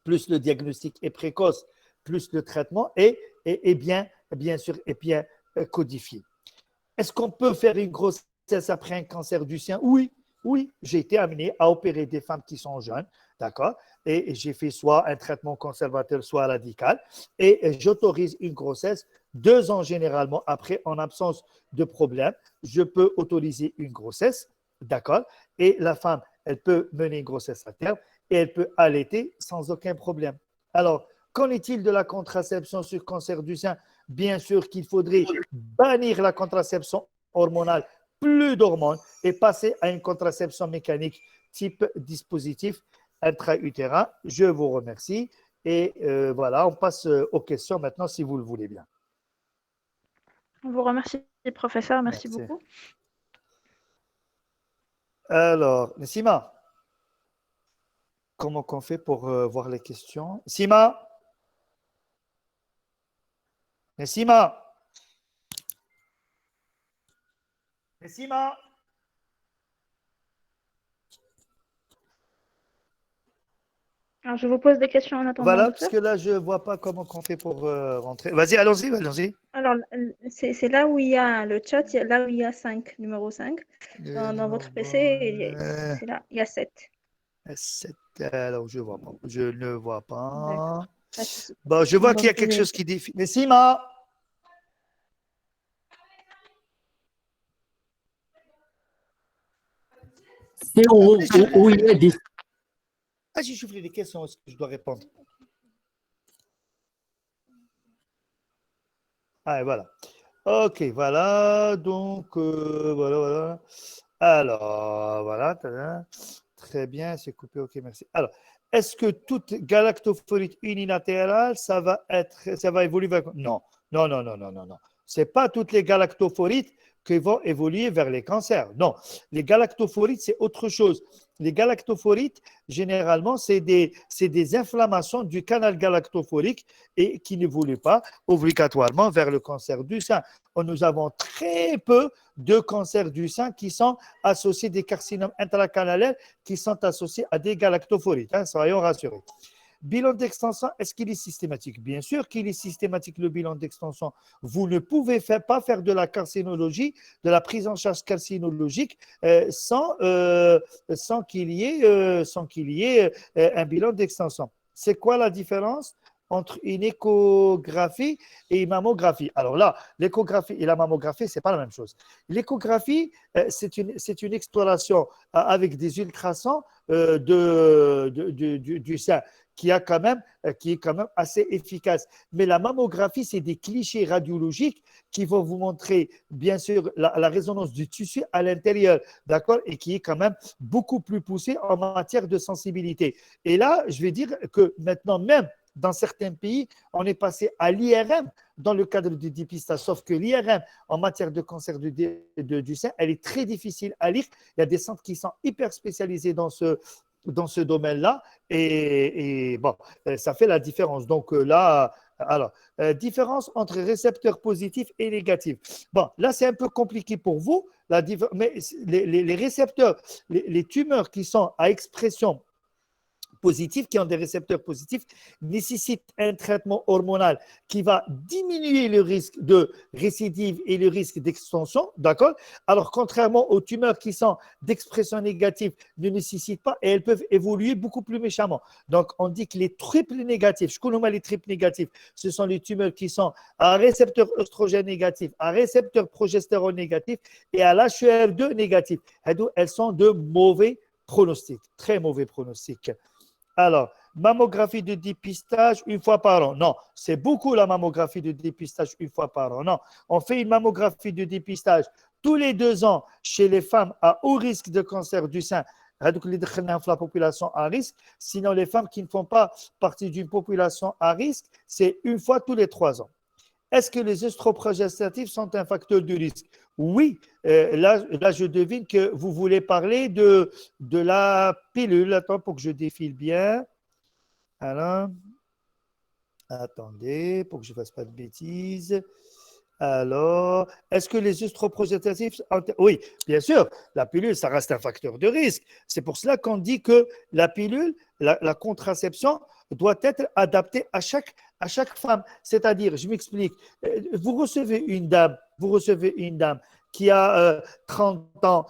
Speaker 1: Plus le diagnostic est précoce, plus le traitement est bien sûr, est bien codifié. Est-ce qu'on peut faire une grossesse après un cancer du sein? Oui, oui. J'ai été amené à opérer des femmes qui sont jeunes, d'accord? Et j'ai fait soit un traitement conservateur, soit radical. Et j'autorise une grossesse 2 ans généralement après, en absence de problème. Je peux autoriser une grossesse, d'accord? Et la femme, elle peut mener une grossesse à terme et elle peut allaiter sans aucun problème. Alors, qu'en est-il de la contraception sur cancer du sein? Bien sûr qu'il faudrait bannir la contraception hormonale, plus d'hormones, et passer à une contraception mécanique type dispositif intra-utérin. Je vous remercie. Et voilà, on passe aux questions maintenant si vous le voulez bien.
Speaker 2: On vous remercie, professeur. Merci
Speaker 1: Merci.
Speaker 2: beaucoup.
Speaker 1: Alors, Sima, comment on fait pour voir les questions? Sima? Nessima? Nessima?
Speaker 2: Alors, je vous pose des questions en attendant.
Speaker 1: Voilà,
Speaker 2: docteur.
Speaker 1: parce que là, je ne vois pas comment on fait pour rentrer. Vas-y, allons-y, allons-y.
Speaker 2: Alors, c'est là où il y a le chat, là où il y a 5, numéro 5. Dans votre PC, c'est là, il y a 7.
Speaker 1: 7, alors je ne vois pas. Je ne vois pas.
Speaker 2: Pas de souci.
Speaker 1: Bon, je vois qu'il y a quelque chose qui défile. Mais Sima!
Speaker 3: C'est où il y a des...
Speaker 1: Ah, j'ai soufflé des questions, est-ce que je dois répondre? Ah, et voilà. Ok, voilà. Donc, voilà. Alors, voilà. Très bien, c'est coupé. Ok, merci. Alors, est-ce que toute galactophorite unilatérale, ça va évoluer vers... Non. Ce n'est pas toutes les galactophorites qui vont évoluer vers les cancers. Non. Les galactophorites, c'est autre chose. Les galactophorites, généralement, c'est des inflammations du canal galactophorique et qui n'évoluent pas obligatoirement vers le cancer du sein. Nous avons très peu de cancers du sein qui sont associés des carcinomes intracanalaires qui sont associés à des galactophorites. Soyons rassurés. Bilan d'extension, est-ce qu'il est systématique? Bien sûr qu'il est systématique, le bilan d'extension. Vous ne pouvez pas faire de la carcinologie, de la prise en charge carcinologique sans qu'il y ait un bilan d'extension. C'est quoi la différence entre une échographie et une mammographie? Alors là, l'échographie et la mammographie, ce n'est pas la même chose. L'échographie, c'est une exploration avec des ultrasons du sein qui est quand même assez efficace. Mais la mammographie, c'est des clichés radiologiques qui vont vous montrer, bien sûr, la résonance du tissu à l'intérieur, d'accord, et qui est quand même beaucoup plus poussée en matière de sensibilité. Et là, je vais dire que maintenant, même dans certains pays, on est passé à l'IRM dans le cadre du dépistage, sauf que l'IRM, en matière de cancer du sein, elle est très difficile à lire. Il y a des centres qui sont hyper spécialisés dans ce domaine-là, et bon, ça fait la différence. Donc là, alors, différence entre récepteurs positifs et négatifs. Bon, là, c'est un peu compliqué pour vous, mais les récepteurs, les tumeurs qui sont à expression positifs, qui ont des récepteurs positifs, nécessitent un traitement hormonal qui va diminuer le risque de récidive et le risque d'extension, d'accord? Alors, contrairement aux tumeurs qui sont d'expression négative, ne nécessitent pas et elles peuvent évoluer beaucoup plus méchamment. Donc, on dit que les triples négatifs, je connais les triples négatifs, ce sont les tumeurs qui sont à récepteur oestrogène négatif, à récepteur progestérone négatif et à l'HER2 négatif. Elles sont de mauvais pronostics, très mauvais pronostics. Alors, mammographie de dépistage une fois par an. Non, c'est beaucoup la mammographie de dépistage une fois par an. Non, on fait une mammographie de dépistage tous les 2 ans chez les femmes à haut risque de cancer du sein. Donc, les la population à risque. Sinon, les femmes qui ne font pas partie d'une population à risque, c'est une fois tous les 3 ans. Est-ce que les œstroprogestatifs sont un facteur de risque? Oui. Là, je devine que vous voulez parler de la pilule. Attends pour que je défile bien. Alors, attendez, pour que je ne fasse pas de bêtises. Alors, est-ce que les œstroprogestatifs… Oui, bien sûr, la pilule, ça reste un facteur de risque. C'est pour cela qu'on dit que la pilule, la contraception, doit être adaptée à chaque femme. C'est-à-dire, je m'explique, vous recevez une dame qui a 30 ans,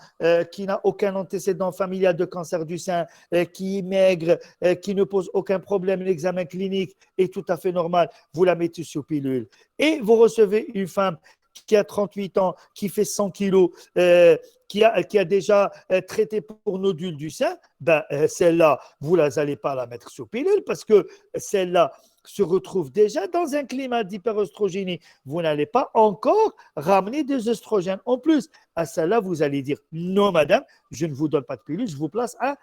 Speaker 1: qui n'a aucun antécédent familial de cancer du sein, qui est maigre, qui ne pose aucun problème, l'examen clinique est tout à fait normal, vous la mettez sous pilule. Et vous recevez une femme qui a 38 ans, qui fait 100 kilos, qui a déjà traité pour nodule du sein, celle-là, vous n'allez pas la mettre sous pilule parce que celle-là se retrouve déjà dans un climat d'hyperœstrogénie. Vous n'allez pas encore ramener des œstrogènes. En plus, à celle-là, vous allez dire non, madame, je ne vous donne pas de pilule, je vous place un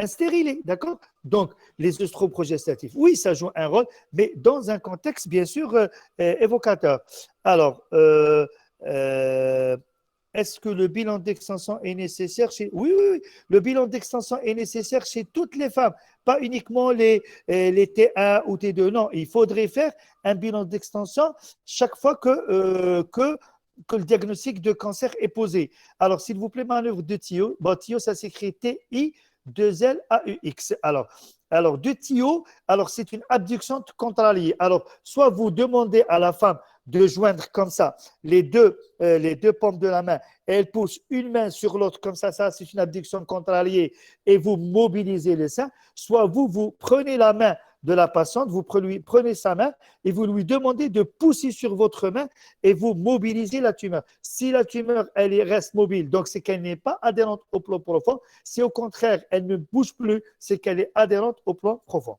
Speaker 1: stérilet, d'accord? Donc, les œstroprogestatifs, oui, ça joue un rôle, mais dans un contexte, bien sûr, évocateur. Alors, est-ce que le bilan d'extension est nécessaire chez… Oui, le bilan d'extension est nécessaire chez toutes les femmes, pas uniquement les T1 ou T2. Non, il faudrait faire un bilan d'extension chaque fois que le diagnostic de cancer est posé. Alors, s'il vous plaît, manœuvre de Thio. Bon, Thio, ça s'écrit T-I-2-L-A-U-X. Alors, de Thio, alors c'est une abduction contraliée. Alors, soit vous demandez à la femme de joindre comme ça les deux paumes de la main, et elle pousse une main sur l'autre comme ça c'est une abduction contraliée, et vous mobilisez le sein, soit vous prenez la main de la patiente, vous prenez sa main et vous lui demandez de pousser sur votre main et vous mobilisez la tumeur. Si la tumeur, elle reste mobile, donc c'est qu'elle n'est pas adhérente au plan profond. Si au contraire, elle ne bouge plus, c'est qu'elle est adhérente au plan profond.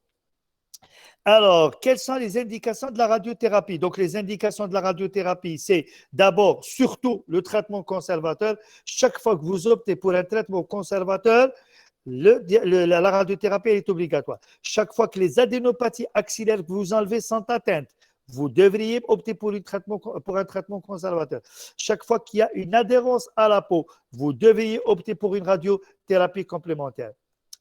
Speaker 1: Alors, quelles sont les indications de la radiothérapie? Donc, les indications de la radiothérapie, c'est d'abord, surtout, le traitement conservateur. Chaque fois que vous optez pour un traitement conservateur, la radiothérapie est obligatoire. Chaque fois que les adénopathies axillaires que vous enlevez sont atteintes, vous devriez opter pour un traitement conservateur. Chaque fois qu'il y a une adhérence à la peau, vous devriez opter pour une radiothérapie complémentaire.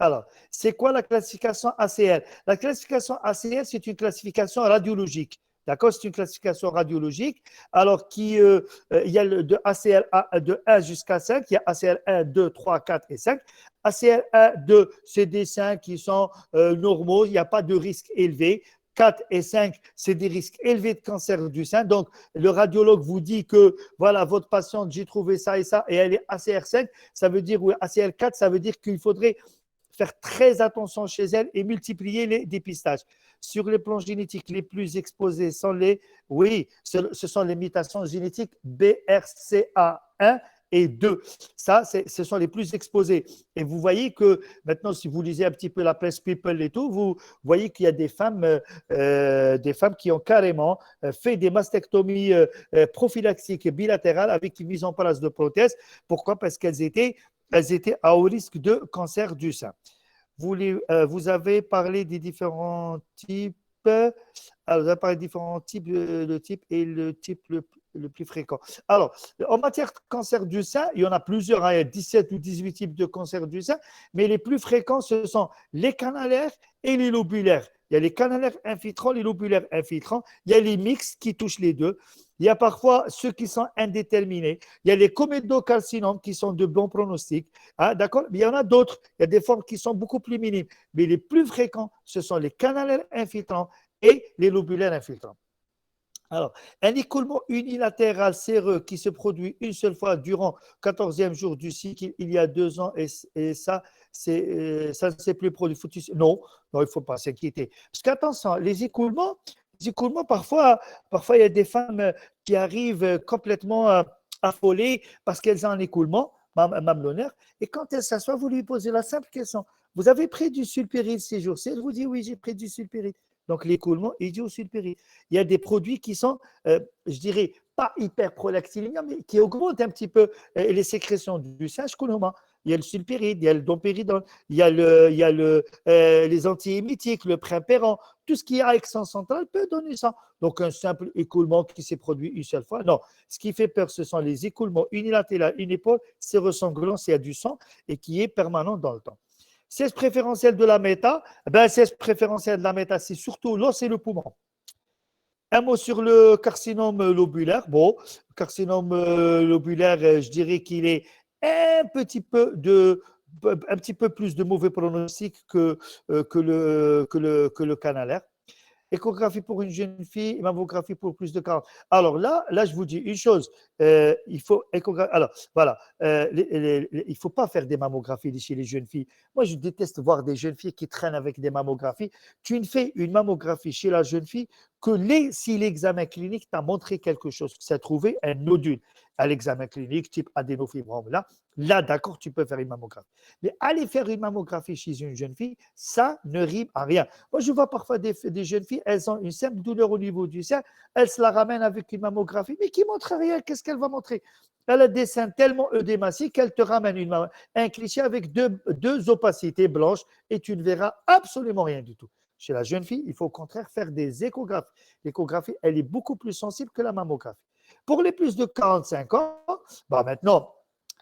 Speaker 1: Alors, c'est quoi la classification ACR? La classification ACR, c'est une classification radiologique. D'accord? C'est une classification radiologique. Alors, il y a de ACR de 1 jusqu'à 5. Il y a ACR 1, 2, 3, 4 et 5. ACR 1, 2, c'est des seins qui sont normaux. Il n'y a pas de risque élevé. 4 et 5, c'est des risques élevés de cancer du sein. Donc, le radiologue vous dit que, voilà, votre patiente, j'ai trouvé ça et elle est ACR 5. Ça veut dire, ou ACR 4, ça veut dire qu'il faudrait faire très attention chez elle et multiplier les dépistages. Sur les plans génétiques, les plus exposés sont ce sont les mutations génétiques BRCA1 et 2. Ça, ce sont les plus exposés. Et vous voyez que maintenant, si vous lisez un petit peu la presse People et tout, vous voyez qu'il y a des femmes qui ont carrément fait des mastectomies prophylaxiques bilatérales avec une mise en place de prothèses. Pourquoi? Parce qu'elles étaient à haut risque de cancer du sein. Vous avez parlé des différents types. Alors, vous avez parlé des différents types, le type et le type le plus fréquent. Alors, en matière de cancer du sein, il y en a plusieurs. Il y a 17 ou 18 types de cancer du sein, mais les plus fréquents, ce sont les canalaires et les lobulaires. Il y a les canalaires infiltrants, les lobulaires infiltrants. Il y a les mixtes qui touchent les deux. Il y a parfois ceux qui sont indéterminés. Il y a les comédocarcinomes qui sont de bons pronostics. D'accord? Mais il y en a d'autres. Il y a des formes qui sont beaucoup plus minimes. Mais les plus fréquents, ce sont les canalaires infiltrants et les lobulaires infiltrants. Alors, un écoulement unilatéral séreux qui se produit une seule fois durant le 14e jour du cycle il y a 2 ans et ça ne s'est plus produit. Non, il ne faut pas s'inquiéter. Parce qu'attention, les écoulements, parfois, il y a des femmes qui arrivent complètement affolées parce qu'elles ont un écoulement mamelonnaire. Et quand elles s'assoient, vous lui posez la simple question. Vous avez pris du sulpiride ces jours-ci? Elle vous dit oui, j'ai pris du sulpiride. Donc, l'écoulement est dû au sulpiride. Il y a des produits qui sont, je dirais, pas hyperprolactinémia, mais qui augmente un petit peu les sécrétions du sein. Il y a le sulpiride, il y a le domperidone, les antiémétiques, le primpéran, tout ce qui a accent central peut donner ça. Donc, un simple écoulement qui s'est produit une seule fois, non. Ce qui fait peur, ce sont les écoulements unilatéraux, une épaule, c'est ressanglant, c'est à du sang et qui est permanent dans le temps. Siège préférentiel de la méta, siège préférentiel de la méta, c'est surtout l'os et le poumon. Un mot sur le carcinome lobulaire. Bon, le carcinome lobulaire, je dirais qu'il est un petit peu plus de mauvais pronostic que le canalaire. Échographie pour une jeune fille, mammographie pour plus de 40. Alors là, je vous dis une chose. Il faut Alors voilà, il faut pas faire des mammographies chez les jeunes filles. Moi, je déteste voir des jeunes filles qui traînent avec des mammographies. Tu ne fais une mammographie chez la jeune fille que si l'examen clinique t'a montré quelque chose, que ça a trouvé un nodule à l'examen clinique type adénofibrome. Là, d'accord, tu peux faire une mammographie. Mais aller faire une mammographie chez une jeune fille, ça ne rime à rien. Moi, je vois parfois des jeunes filles, elles ont une simple douleur au niveau du sein, elles se la ramènent avec une mammographie, mais qui montre rien. Qu'est-ce qu'elle va montrer? Elle a des seins tellement œdématiques qu'elle te ramène un cliché avec deux opacités blanches et tu ne verras absolument rien du tout. Chez la jeune fille, il faut au contraire faire des échographies. L'échographie, elle est beaucoup plus sensible que la mammographie. Pour les plus de 45 ans, maintenant,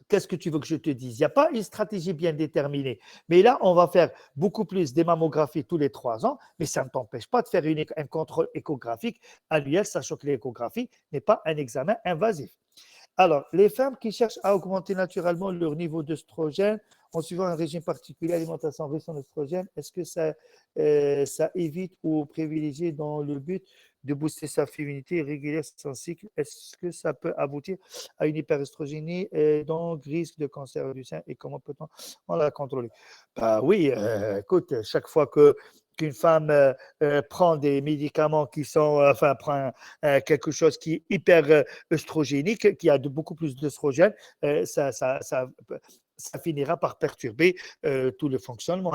Speaker 1: qu'est-ce que tu veux que je te dise? Il n'y a pas une stratégie bien déterminée. Mais là, on va faire beaucoup plus des mammographies tous les 3 ans, mais ça ne t'empêche pas de faire un contrôle échographique annuel, sachant que l'échographie n'est pas un examen invasif. Alors, les femmes qui cherchent à augmenter naturellement leur niveau d'œstrogène en suivant un régime particulier, alimentation riche en oestrogène, est-ce que ça évite ou privilégie dans le but de booster sa féminité régulière sans cycle? Est-ce que ça peut aboutir à une hyperestrogénie et donc risque de cancer du sein et comment peut-on la contrôler? Oui, écoute, chaque fois qu'une femme prend des médicaments qui sont, prend quelque chose qui est hyper œstrogénique, qui a beaucoup plus d'œstrogène, ça finira par perturber tout le fonctionnement.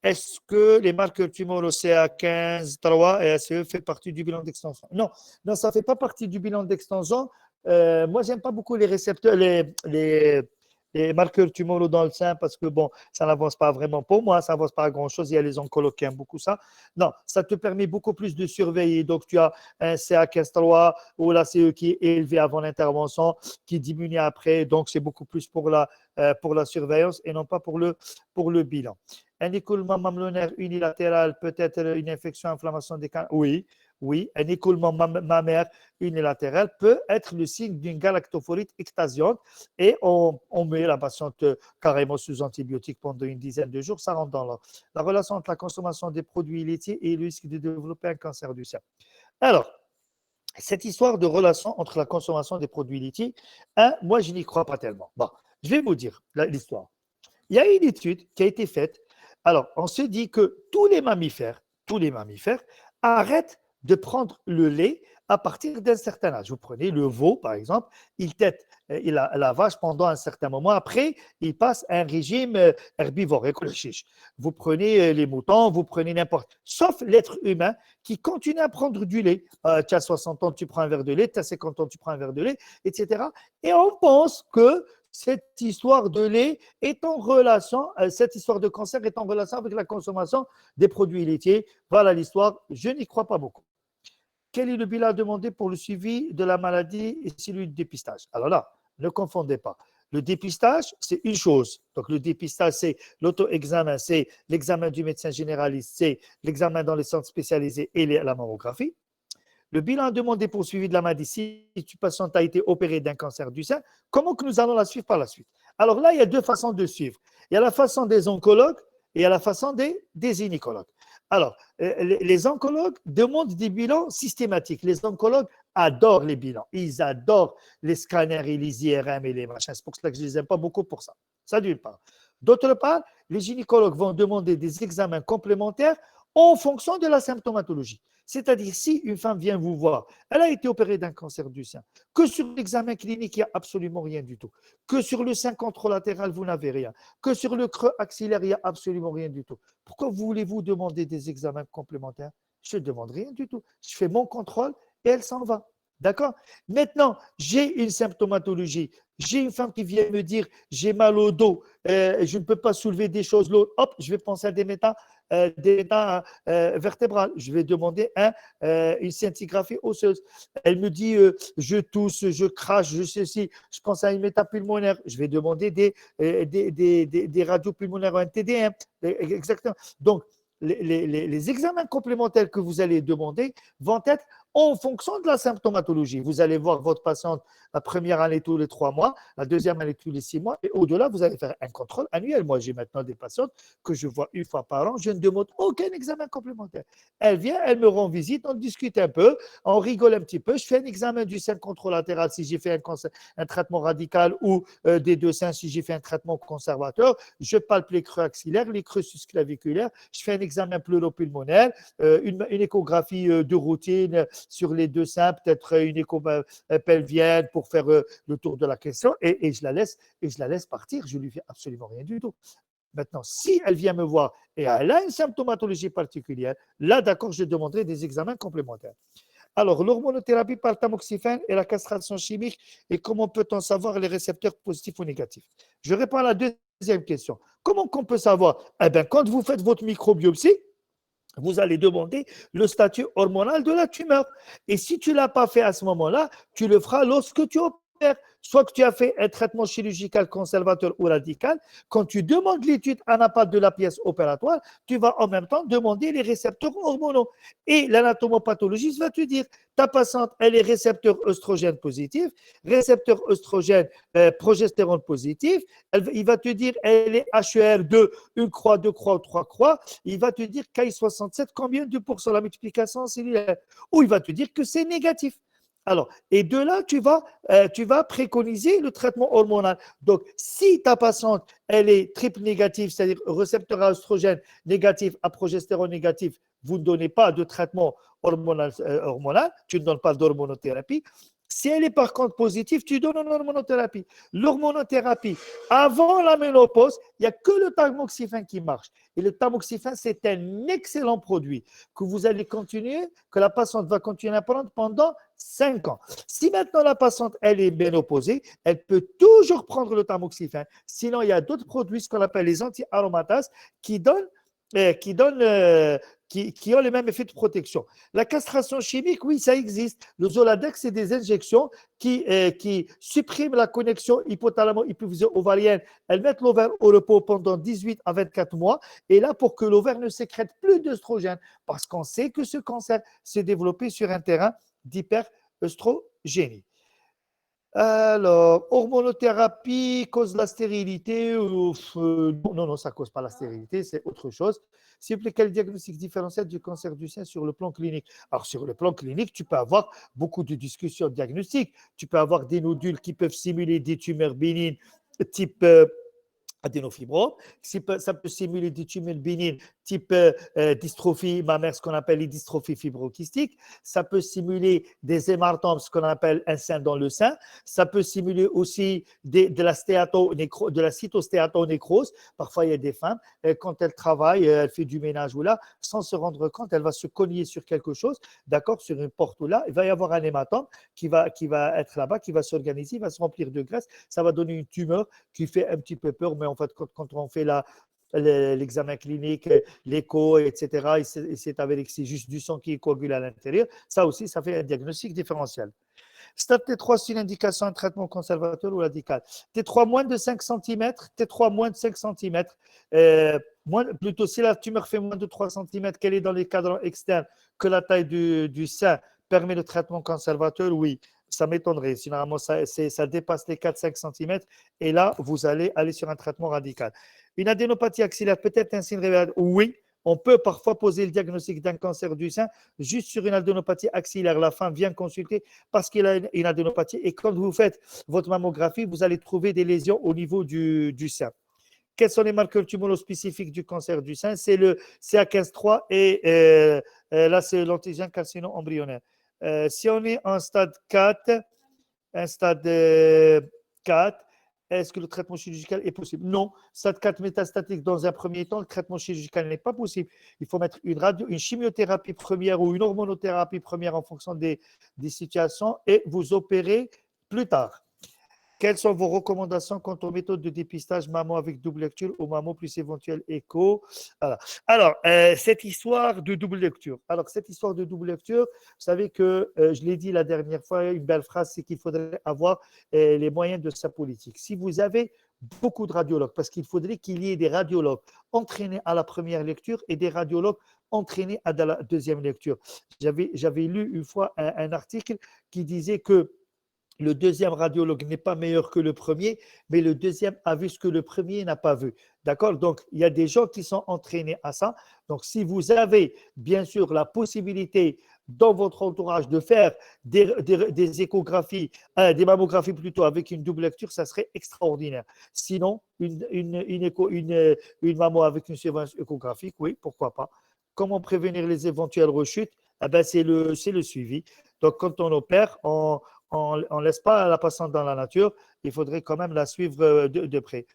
Speaker 1: Est-ce que les marqueurs tumoraux CA15-3 et SE fait partie du bilan d'extension? Non, ça ne fait pas partie du bilan d'extension. Moi, je n'aime pas beaucoup les récepteurs, les marqueurs tumoraux dans le sein parce que bon, ça n'avance pas vraiment pour moi, ça n'avance pas à grand-chose. Il y a les oncologues qui aiment beaucoup ça. Non, ça te permet beaucoup plus de surveiller. Donc, tu as un CA15-3 ou la CE qui est élevé avant l'intervention, qui diminue après. Donc, c'est beaucoup plus pour la surveillance et non pas pour le bilan. Un écoulement mamelonnaire unilatéral peut être une infection, inflammation des canaux. Oui, un écoulement mammaire unilatéral peut être le signe d'une galactophorite ectasiante et on met la patiente carrément sous antibiotiques pendant une dizaine de jours, ça rentre dans l'ordre. La relation entre la consommation des produits laitiers et le risque de développer un cancer du sein. Alors, cette histoire de relation entre la consommation des produits laitiers, moi, je n'y crois pas tellement. Bon, je vais vous dire l'histoire. Il y a une étude qui a été faite. Alors, on se dit que tous les mammifères arrêtent de prendre le lait à partir d'un certain âge. Vous prenez le veau, par exemple, il tète la vache pendant un certain moment. Après, il passe à un régime herbivore, écologique. Vous prenez les moutons, vous prenez n'importe. Sauf l'être humain qui continue à prendre du lait. Tu as 60 ans, tu prends un verre de lait, tu as 50 ans, tu prends un verre de lait, etc. Et on pense que cette histoire de lait est en relation, cette histoire de cancer est en relation avec la consommation des produits laitiers. Voilà l'histoire. Je n'y crois pas beaucoup. Quel est le bilan demandé pour le suivi de la maladie et celui du dépistage? Alors là, ne confondez pas. Le dépistage, c'est une chose. Donc, le dépistage, c'est l'auto-examen, c'est l'examen du médecin généraliste, c'est l'examen dans les centres spécialisés et la mammographie. Le bilan demandé pour le suivi de la maladie, si tu patient a été opéré d'un cancer du sein, comment que nous allons la suivre par la suite? Alors là, il y a deux façons de suivre. Il y a la façon des oncologues et il y a la façon des gynécologues. Alors, les oncologues demandent des bilans systématiques. Les oncologues adorent les bilans. Ils adorent les scanners et les IRM et les machins. C'est pour cela que je ne les aime pas beaucoup pour ça. Ça, d'une part. D'autre part, les gynécologues vont demander des examens complémentaires en fonction de la symptomatologie. C'est-à-dire, si une femme vient vous voir, elle a été opérée d'un cancer du sein, que sur l'examen clinique, il n'y a absolument rien du tout, que sur le sein contralatéral, vous n'avez rien, que sur le creux axillaire, il n'y a absolument rien du tout. Pourquoi voulez-vous demander des examens complémentaires? Je ne demande rien du tout. Je fais mon contrôle et elle s'en va. D'accord? Maintenant, j'ai une symptomatologie. J'ai une femme qui vient me dire j'ai mal au dos, je ne peux pas soulever des choses lourdes. Hop, je vais penser à des méta vertébrales. Je vais demander une scintigraphie osseuse. Elle me dit je tousse, je crache, je ceci. Je pense à une métapulmonaire. Je vais demander des radios pulmonaires, un TDM. Exactement. Donc, les examens complémentaires que vous allez demander vont être en fonction de la symptomatologie. Vous allez voir votre patiente la première année tous les 3 mois, la deuxième année tous les 6 mois, et au-delà, vous allez faire un contrôle annuel. Moi, j'ai maintenant des patientes que je vois une fois par an, je ne demande aucun examen complémentaire. Elle vient, elle me rend visite, on discute un peu, on rigole un petit peu, je fais un examen du sein contralatéral si j'ai fait un traitement radical ou des deux seins si j'ai fait un traitement conservateur, je palpe les creux axillaires, les creux susclaviculaires, je fais un examen pleuropulmonaire, une échographie de routine sur les deux seins, peut-être une écho pelvienne pour faire le tour de la question et je la laisse partir. Je lui fais absolument rien du tout. Maintenant, si elle vient me voir et elle a une symptomatologie particulière, là, d'accord, je demanderai des examens complémentaires. Alors, l'hormonothérapie par tamoxifène et la castration chimique, et comment peut-on savoir les récepteurs positifs ou négatifs? Je réponds à la deuxième question. Comment qu'on peut savoir? Eh bien, quand vous faites votre microbiopsie, vous allez demander le statut hormonal de la tumeur. Et si tu ne l'as pas fait à ce moment-là, tu le feras lorsque tu opères. Soit que tu as fait un traitement chirurgical conservateur ou radical, quand tu demandes l'étude anapath de la pièce opératoire, tu vas en même temps demander les récepteurs hormonaux. Et l'anatomopathologiste va te dire, ta patiente, elle est récepteur œstrogène positif, récepteur œstrogène progestérone positif, il va te dire, elle est HER2, une croix, deux croix ou trois croix, il va te dire KI67, combien de pourcents la multiplication cellulaire, ou il va te dire que c'est négatif. Alors, et de là, tu vas préconiser le traitement hormonal. Donc, si ta patiente, elle est triple négative, c'est-à-dire récepteur à oestrogène négatif, à progestérone négatif, vous ne donnez pas de traitement hormonal, tu ne donnes pas d'hormonothérapie. Si elle est par contre positive, tu donnes une hormonothérapie. L'hormonothérapie, avant la ménopause, il n'y a que le tamoxifène qui marche. Et le tamoxifène, c'est un excellent produit que vous allez continuer, que la patiente va continuer à prendre pendant 5 ans. Si maintenant la patiente, elle est ménopausée, elle peut toujours prendre le tamoxifène. Sinon, il y a d'autres produits, ce qu'on appelle les anti-aromatases, qui donnent qui ont les mêmes effets de protection. La castration chimique, oui, ça existe. Le Zoladex, c'est des injections qui suppriment la connexion hypothalamo-hypophyse-ovarienne. Elles mettent l'ovaire au repos pendant 18 à 24 mois. Et là, pour que l'ovaire ne sécrète plus d'œstrogène, parce qu'on sait que ce cancer s'est développé sur un terrain d'hyperœstrogénie. Alors, hormonothérapie cause la stérilité non, ça ne cause pas la stérilité, c'est autre chose. S'il vous plaît, quel diagnostic différentiel du cancer du sein sur le plan clinique? Alors, sur le plan clinique, tu peux avoir beaucoup de discussions diagnostiques. Tu peux avoir des nodules qui peuvent simuler des tumeurs bénignes type adénofibromes. Ça peut simuler des tumeurs bénignes type dystrophie mammaire, ce qu'on appelle les dystrophies fibrokystiques. Ça peut simuler des hématomes, ce qu'on appelle un sein dans le sein. Ça peut simuler aussi de la cytostéatonécrose. Parfois, il y a des femmes, quand elles travaillent, elles font du ménage ou là, sans se rendre compte, elle va se cogner sur quelque chose, d'accord, sur une porte ou là, il va y avoir un hématome qui va être là-bas, qui va s'organiser, va se remplir de graisse. Ça va donner une tumeur qui fait un petit peu peur, mais en fait, quand on fait l'examen clinique, l'écho, etc., il s'est avéré que c'est juste du sang qui est coagulé à l'intérieur. Ça aussi, ça fait un diagnostic différentiel. Stade T3, c'est une indication, un traitement conservateur ou radical. T3 moins de 5 cm, T3 moins de 5 cm. Plutôt, si la tumeur fait moins de 3 cm, qu'elle est dans les cadrans externes, que la taille du sein permet le traitement conservateur, oui. Ça m'étonnerait. Généralement, ça dépasse les 4-5 cm. Et là, vous allez aller sur un traitement radical. Une adénopathie axillaire peut être un signe révélateur? Oui. On peut parfois poser le diagnostic d'un cancer du sein juste sur une adénopathie axillaire. La femme vient consulter parce qu'il a une adénopathie. Et quand vous faites votre mammographie, vous allez trouver des lésions au niveau du sein. Quels sont les marqueurs tumoraux spécifiques du cancer du sein? C'est le CA15-3 et là, c'est l'antigène carcino-embryonnaire. Si on est en stade 4, est-ce que le traitement chirurgical est possible? Non. Stade 4 métastatique, dans un premier temps, le traitement chirurgical n'est pas possible. Il faut mettre une chimiothérapie première ou une hormonothérapie première en fonction des situations et vous opérez plus tard. Quelles sont vos recommandations quant aux méthodes de dépistage maman avec double lecture ou maman plus éventuel écho? Voilà. Alors, cette histoire de double lecture. Vous savez que je l'ai dit la dernière fois, une belle phrase, c'est qu'il faudrait avoir les moyens de sa politique. Si vous avez beaucoup de radiologues, parce qu'il faudrait qu'il y ait des radiologues entraînés à la première lecture et des radiologues entraînés à la deuxième lecture. J'avais lu une fois un article qui disait que le deuxième radiologue n'est pas meilleur que le premier, mais le deuxième a vu ce que le premier n'a pas vu. D'accord? Donc, il y a des gens qui sont entraînés à ça. Donc, si vous avez bien sûr la possibilité dans votre entourage de faire des échographies, des mammographies plutôt avec une double lecture, ça serait extraordinaire. Sinon, une mammo avec une surveillance échographique, oui, pourquoi pas. Comment prévenir les éventuelles rechutes? Eh ben, c'est le suivi. Donc, quand on opère, on ne laisse pas la patiente dans la nature, il faudrait quand même la suivre de près.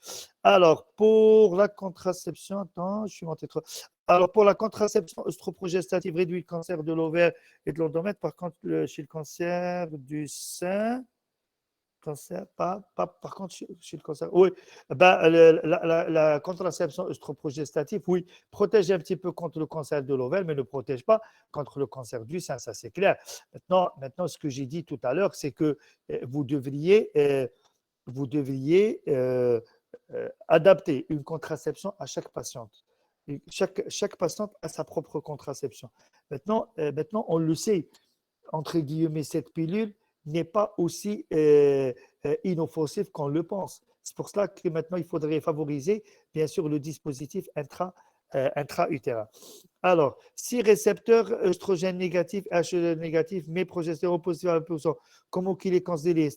Speaker 1: Alors, pour la contraception, attends, je suis monté trop. Alors, pour la contraception œstroprogestative, réduit le cancer de l'ovaire et de l'endomètre. Par contre, chez le cancer du sein, par contre, chez le cancer, oui, ben, la contraception œstroprogestative, oui, protège un petit peu contre le cancer de l'ovaire, mais ne protège pas contre le cancer du sein, ça c'est clair. Maintenant, ce que j'ai dit tout à l'heure, c'est que vous devriez adapter une contraception à chaque patiente. Chaque patiente a sa propre contraception. Maintenant, on le sait, entre guillemets, cette pilule n'est pas aussi inoffensive qu'on le pense. C'est pour cela que maintenant, il faudrait favoriser, bien sûr, le dispositif intra-utérin. Alors, si récepteur œstrogène négatif, HE négatif, mais progestérone positif à 1%, comment qu'il est cancellé?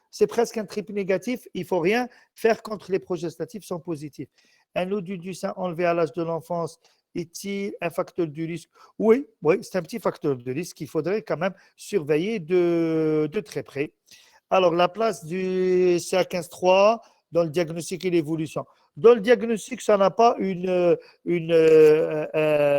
Speaker 1: C'est presque un triple négatif. Il ne faut rien faire contre les progestatifs sont positifs. Un nodule du sein enlevé à l'âge de l'enfance est-il un facteur de risque? Oui, c'est un petit facteur de risque qu'il faudrait quand même surveiller de très près. Alors, la place du CA15-3 dans le diagnostic et l'évolution. Dans le diagnostic, ça n'a pas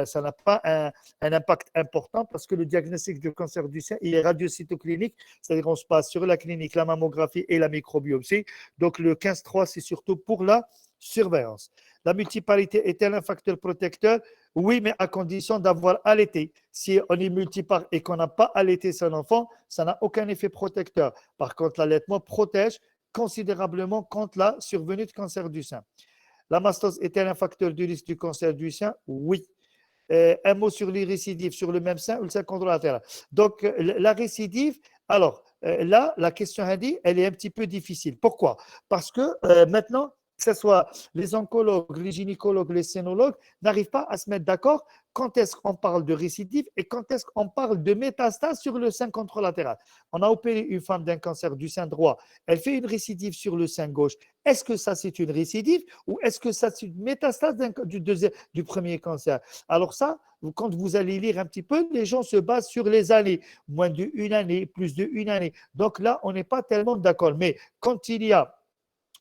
Speaker 1: ça n'a pas un impact important parce que le diagnostic du cancer du sein, il est radiocytoclinique, c'est-à-dire on se passe sur la clinique, la mammographie et la microbiopsie. Donc, le 15-3, c'est surtout pour la surveillance. La multiparité est-elle un facteur protecteur? Oui, mais à condition d'avoir allaité. Si on est multipare et qu'on n'a pas allaité son enfant, ça n'a aucun effet protecteur. Par contre, l'allaitement protège considérablement contre la survenue de cancer du sein. La mastose est-elle un facteur de risque du cancer du sein? Oui. Un mot sur les récidives sur le même sein ou le sein contralatéral. Donc, la récidive, alors là, la question elle est un petit peu difficile. Pourquoi? Parce que maintenant, que ce soit les oncologues, les gynécologues, les sénologues, n'arrivent pas à se mettre d'accord quand est-ce qu'on parle de récidive et quand est-ce qu'on parle de métastase sur le sein contralatéral. On a opéré une femme d'un cancer du sein droit, elle fait une récidive sur le sein gauche. Est-ce que ça, c'est une récidive ou est-ce que ça, c'est une métastase du premier cancer? Alors ça, quand vous allez lire un petit peu, les gens se basent sur les années, moins d'une année, plus d'une année. Donc là, on n'est pas tellement d'accord. Mais quand il y a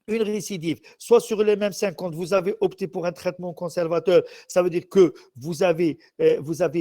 Speaker 1: une récidive, soit sur les mêmes seins, quand vous avez opté pour un traitement conservateur, ça veut dire que vous avez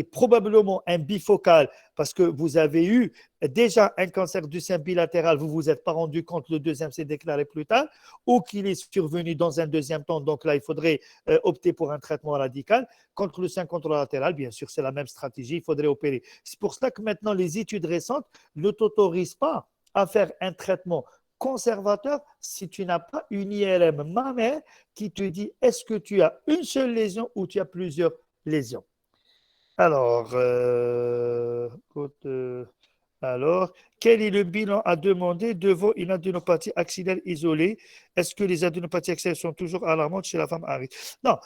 Speaker 1: probablement un bifocal parce que vous avez eu déjà un cancer du sein bilatéral, vous ne vous êtes pas rendu compte, le deuxième s'est déclaré plus tard, ou qu'il est survenu dans un deuxième temps, donc là, il faudrait opter pour un traitement radical. Contre le sein contralatéral, bien sûr, c'est la même stratégie, il faudrait opérer. C'est pour cela que maintenant, les études récentes ne t'autorisent pas à faire un traitement conservateur si tu n'as pas une IRM mammaire qui te dit est-ce que tu as une seule lésion ou tu as plusieurs lésions. Alors, quel est le bilan à demander devant une adénopathie axillaire isolée? Est-ce que les adénopathies axillaires sont toujours alarmantes chez la femme à risque? Non,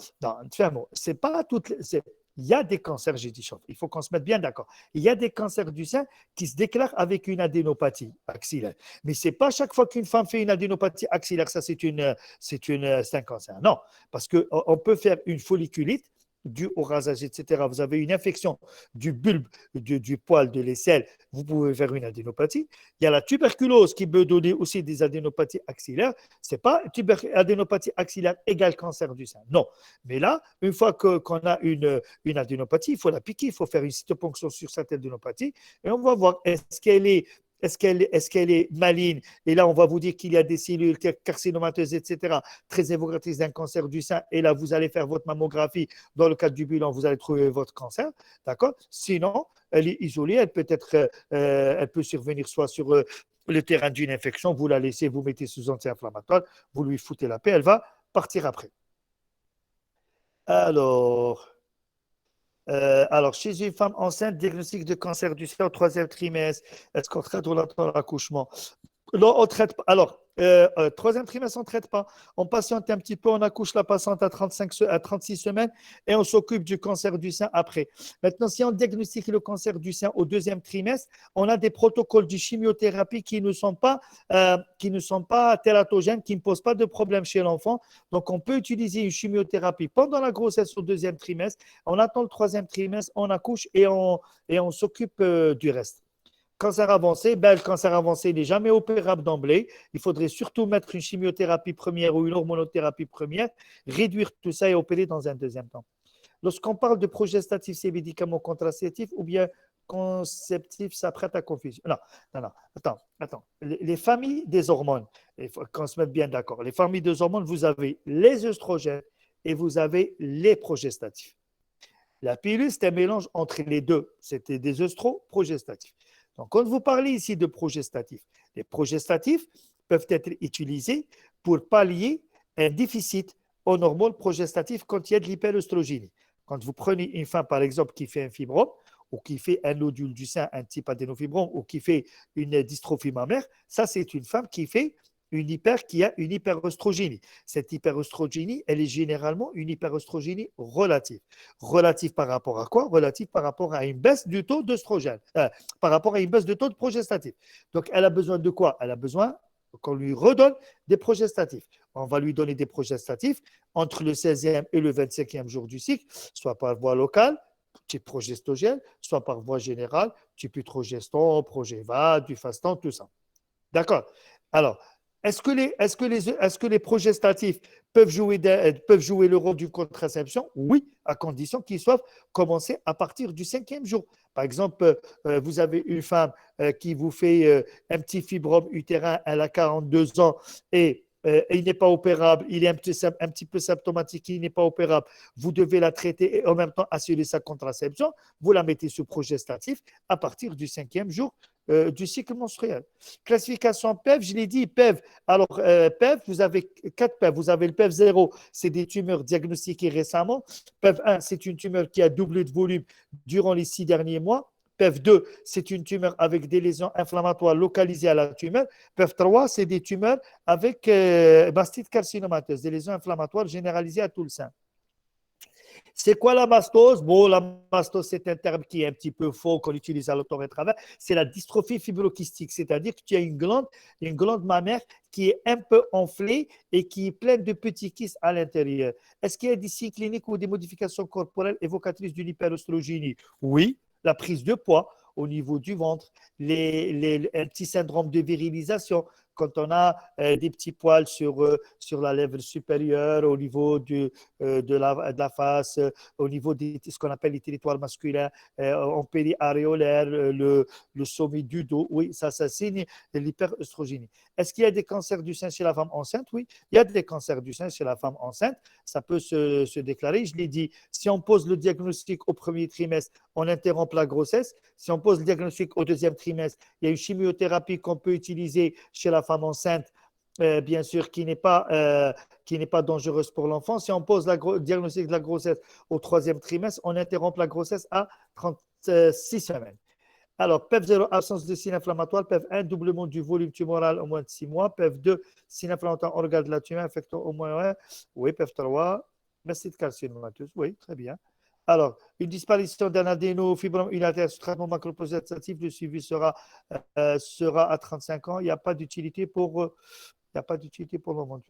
Speaker 1: c'est pas toutes les. Il y a des cancers, j'ai dit, il faut qu'on se mette bien d'accord. Il y a des cancers du sein qui se déclarent avec une adénopathie axillaire. Mais ce n'est pas chaque fois qu'une femme fait une adénopathie axillaire, ça c'est un cancer. Non, parce qu'on peut faire une folliculite due au rasage, etc., vous avez une infection du bulbe, du poil, de l'aisselle, vous pouvez faire une adénopathie. Il y a la tuberculose qui peut donner aussi des adénopathies axillaires. Ce n'est pas adénopathie axillaire égale cancer du sein. Non. Mais là, une fois qu'on a une adénopathie, il faut la piquer, il faut faire une cytoponction sur cette adénopathie et on va voir est-ce qu'elle est maligne? Et là, on va vous dire qu'il y a des cellules carcinomateuses, etc., très évocatrices d'un cancer du sein. Et là, vous allez faire votre mammographie. Dans le cadre du bilan, vous allez trouver votre cancer. D'accord? Sinon, elle est isolée. Elle peut survenir soit sur le terrain d'une infection. Vous la laissez, vous mettez sous anti-inflammatoire, vous lui foutez la paix. Elle va partir après. Alors, chez une femme enceinte, diagnostic de cancer du sein au troisième trimestre, est-ce qu'on traite ou on attend l'accouchement? Non, on traite pas. Alors, troisième trimestre, on ne traite pas. On patiente un petit peu, on accouche la patiente à 36 semaines et on s'occupe du cancer du sein après. Maintenant, si on diagnostique le cancer du sein au deuxième trimestre, on a des protocoles de chimiothérapie qui ne sont pas tératogènes, qui ne posent pas de problème chez l'enfant. Donc, on peut utiliser une chimiothérapie pendant la grossesse au deuxième trimestre. On attend le troisième trimestre, on accouche et on s'occupe du reste. Cancer avancé, le cancer avancé n'est jamais opérable d'emblée. Il faudrait surtout mettre une chimiothérapie première ou une hormonothérapie première, réduire tout ça et opérer dans un deuxième temps. Lorsqu'on parle de progestatif, c'est médicaments contraceptifs ou bien conceptifs, ça prête à confusion. Non, attends. Les familles des hormones, il faut qu'on se mette bien d'accord. Les familles des hormones, vous avez les œstrogènes et vous avez les progestatifs. La pilule, c'est un mélange entre les deux. C'était des œstro-progestatifs. Donc, quand vous parlez ici de progestatifs, les progestatifs peuvent être utilisés pour pallier un déficit en hormones progestatives quand il y a de l'hyperœstrogénie. Quand vous prenez une femme, par exemple, qui fait un fibrome ou qui fait un nodule du sein, un type adénofibrome ou qui fait une dystrophie mammaire, ça, c'est une femme qui a une hyperœstrogénie. Cette hyperœstrogénie, elle est généralement une hyperœstrogénie relative. Relative par rapport à quoi? Relative par rapport à une baisse du taux d'œstrogène, par rapport à une baisse de taux de progestatif. Donc, elle a besoin de quoi? Elle a besoin qu'on lui redonne des progestatifs. On va lui donner des progestatifs entre le 16e et le 25e jour du cycle, soit par voie locale, type progestogène, soit par voie générale, type utrogeston, progeva, dufastan, tout ça. D'accord? Alors, est-ce que les progestatifs peuvent jouer le rôle d'une contraception? Oui, à condition qu'ils soient commencés à partir du 5e jour. Par exemple, vous avez une femme qui vous fait un petit fibrome utérin, elle a 42 ans et il n'est pas opérable, il est un petit peu symptomatique, il n'est pas opérable, vous devez la traiter et en même temps assurer sa contraception, vous la mettez sous progestatif à partir du 5e jour du cycle menstruel. Classification PEV, je l'ai dit, PEV. Alors, PEV, vous avez 4 PEV. Vous avez le PEV 0, c'est des tumeurs diagnostiquées récemment. PEV 1, c'est une tumeur qui a doublé de volume durant les 6 derniers mois. PEV 2, c'est une tumeur avec des lésions inflammatoires localisées à la tumeur. PEV 3, c'est des tumeurs avec mastite carcinomateuse, des lésions inflammatoires généralisées à tout le sein. C'est quoi la mastose? Bon, la mastose, c'est un terme qui est un petit peu faux qu'on utilise à l'automne et travers. C'est la dystrophie fibrokystique, c'est-à-dire que tu as une glande mammaire qui est un peu enflée et qui est pleine de petits kystes à l'intérieur. Est-ce qu'il y a des signes cliniques ou des modifications corporelles évocatrices d'une hyperœstrogénie? Oui, la prise de poids au niveau du ventre, un petit syndrome de virilisation, quand on a des petits poils sur la lèvre supérieure, au niveau de la face, au niveau de ce qu'on appelle les territoires masculins, en périaréolaire, le sommet du dos. Oui, ça signe l'hyperœstrogénie. Est-ce qu'il y a des cancers du sein chez la femme enceinte? Oui, il y a des cancers du sein chez la femme enceinte. Ça peut se déclarer. Je l'ai dit, si on pose le diagnostic au premier trimestre, on interrompt la grossesse. Si on pose le diagnostic au deuxième trimestre, il y a une chimiothérapie qu'on peut utiliser chez la femme enceinte, bien sûr, qui n'est pas dangereuse pour l'enfant. Si on pose le diagnostic de la grossesse au troisième trimestre, on interrompt la grossesse à 36 semaines. Alors, PEV 0, absence de signes inflammatoires. PEV 1, doublement du volume tumoral au moins de 6 mois. PEV 2, signes inflammatoires organes de la tumeur affectant au moins 1. Oui, PEV 3, mastite carcinomateuse. Oui, très bien. Alors, une disparition d'un adénofibrome unilatéral sous traitement macroprogestatif, le suivi sera à 35 ans. Il n'y a pas d'utilité pour n'y a pas d'utilité pour le moment.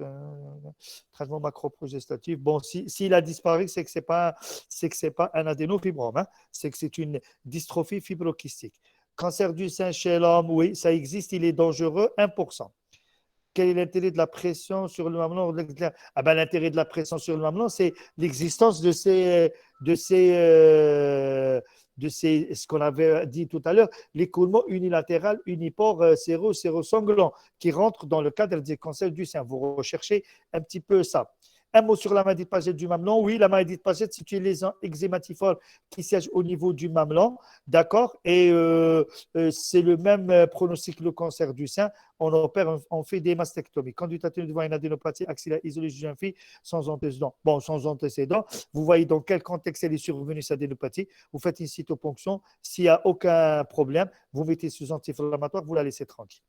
Speaker 1: Traitement macroprogestatif. Bon, s'il a disparu, c'est que ce n'est pas un adénofibrome, hein. C'est que c'est une dystrophie fibrokystique. Cancer du sein chez l'homme, oui, ça existe, il est dangereux, 1%. Quel est l'intérêt de la pression sur le mamelon? Ah ben, l'intérêt de la pression sur le mamelon, c'est l'existence de ce qu'on avait dit tout à l'heure, l'écoulement unilatéral, unipore, sérosanglant, qui rentre dans le cadre des cancers du sein. Vous recherchez un petit peu ça. Un mot sur la maladie de Paget du mamelon. Oui, la maladie de Paget, c'est une lésion eczématiforme qui siège au niveau du mamelon, d'accord? Et c'est le même pronostic que le cancer du sein. On fait des mastectomies. Conduite atténuée devant une adénopathie axillaire isolée du jeune fille sans antécédent. Bon, sans antécédent. Vous voyez dans quel contexte elle est survenue, cette adénopathie. Vous faites une cytoponction. S'il n'y a aucun problème, vous mettez sous anti-inflammatoire, vous la laissez tranquille.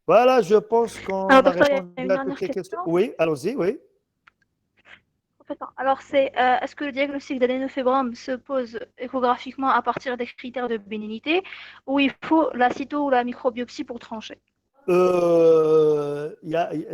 Speaker 1: Voilà, je pense qu'on
Speaker 2: Alors,
Speaker 1: a
Speaker 2: docteur, il y a
Speaker 1: répondu
Speaker 2: une
Speaker 1: à
Speaker 2: dernière
Speaker 1: toutes les questions.
Speaker 2: question.
Speaker 1: Oui, allons-y, oui.
Speaker 2: Alors, est-ce que le diagnostic d'adénofibrome se pose échographiquement à partir des critères de bénignité ou il faut la cyto ou la microbiopsie pour trancher?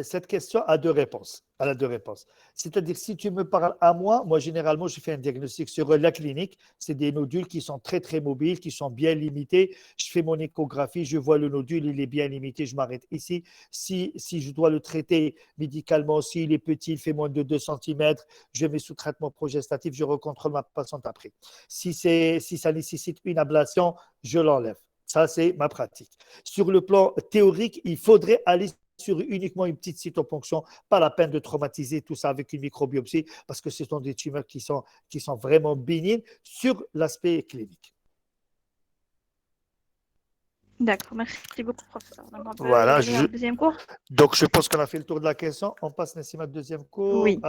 Speaker 1: Cette question a deux réponses. Elle a deux réponses. C'est-à-dire, si tu me parles à moi, généralement, je fais un diagnostic sur la clinique. C'est des nodules qui sont très, très mobiles, qui sont bien limités. Je fais mon échographie, je vois le nodule, il est bien limité, je m'arrête ici. Si je dois le traiter médicalement, s'il est petit, il fait moins de 2 cm, je mets sous traitement progestatif, je recontrôle ma patiente après. Si ça nécessite une ablation, je l'enlève. Ça, c'est ma pratique. Sur le plan théorique, il faudrait aller sur uniquement une petite cytoponction, pas la peine de traumatiser tout ça avec une microbiopsie, parce que ce sont des tumeurs qui sont vraiment bénignes sur l'aspect clinique.
Speaker 2: D'accord, merci beaucoup, professeur. Donc, on peut
Speaker 1: Voilà,
Speaker 2: y aller à un deuxième cours?
Speaker 1: donc je pense qu'on a fait le tour de la question. On passe, Nassima, au deuxième cours.
Speaker 2: Oui.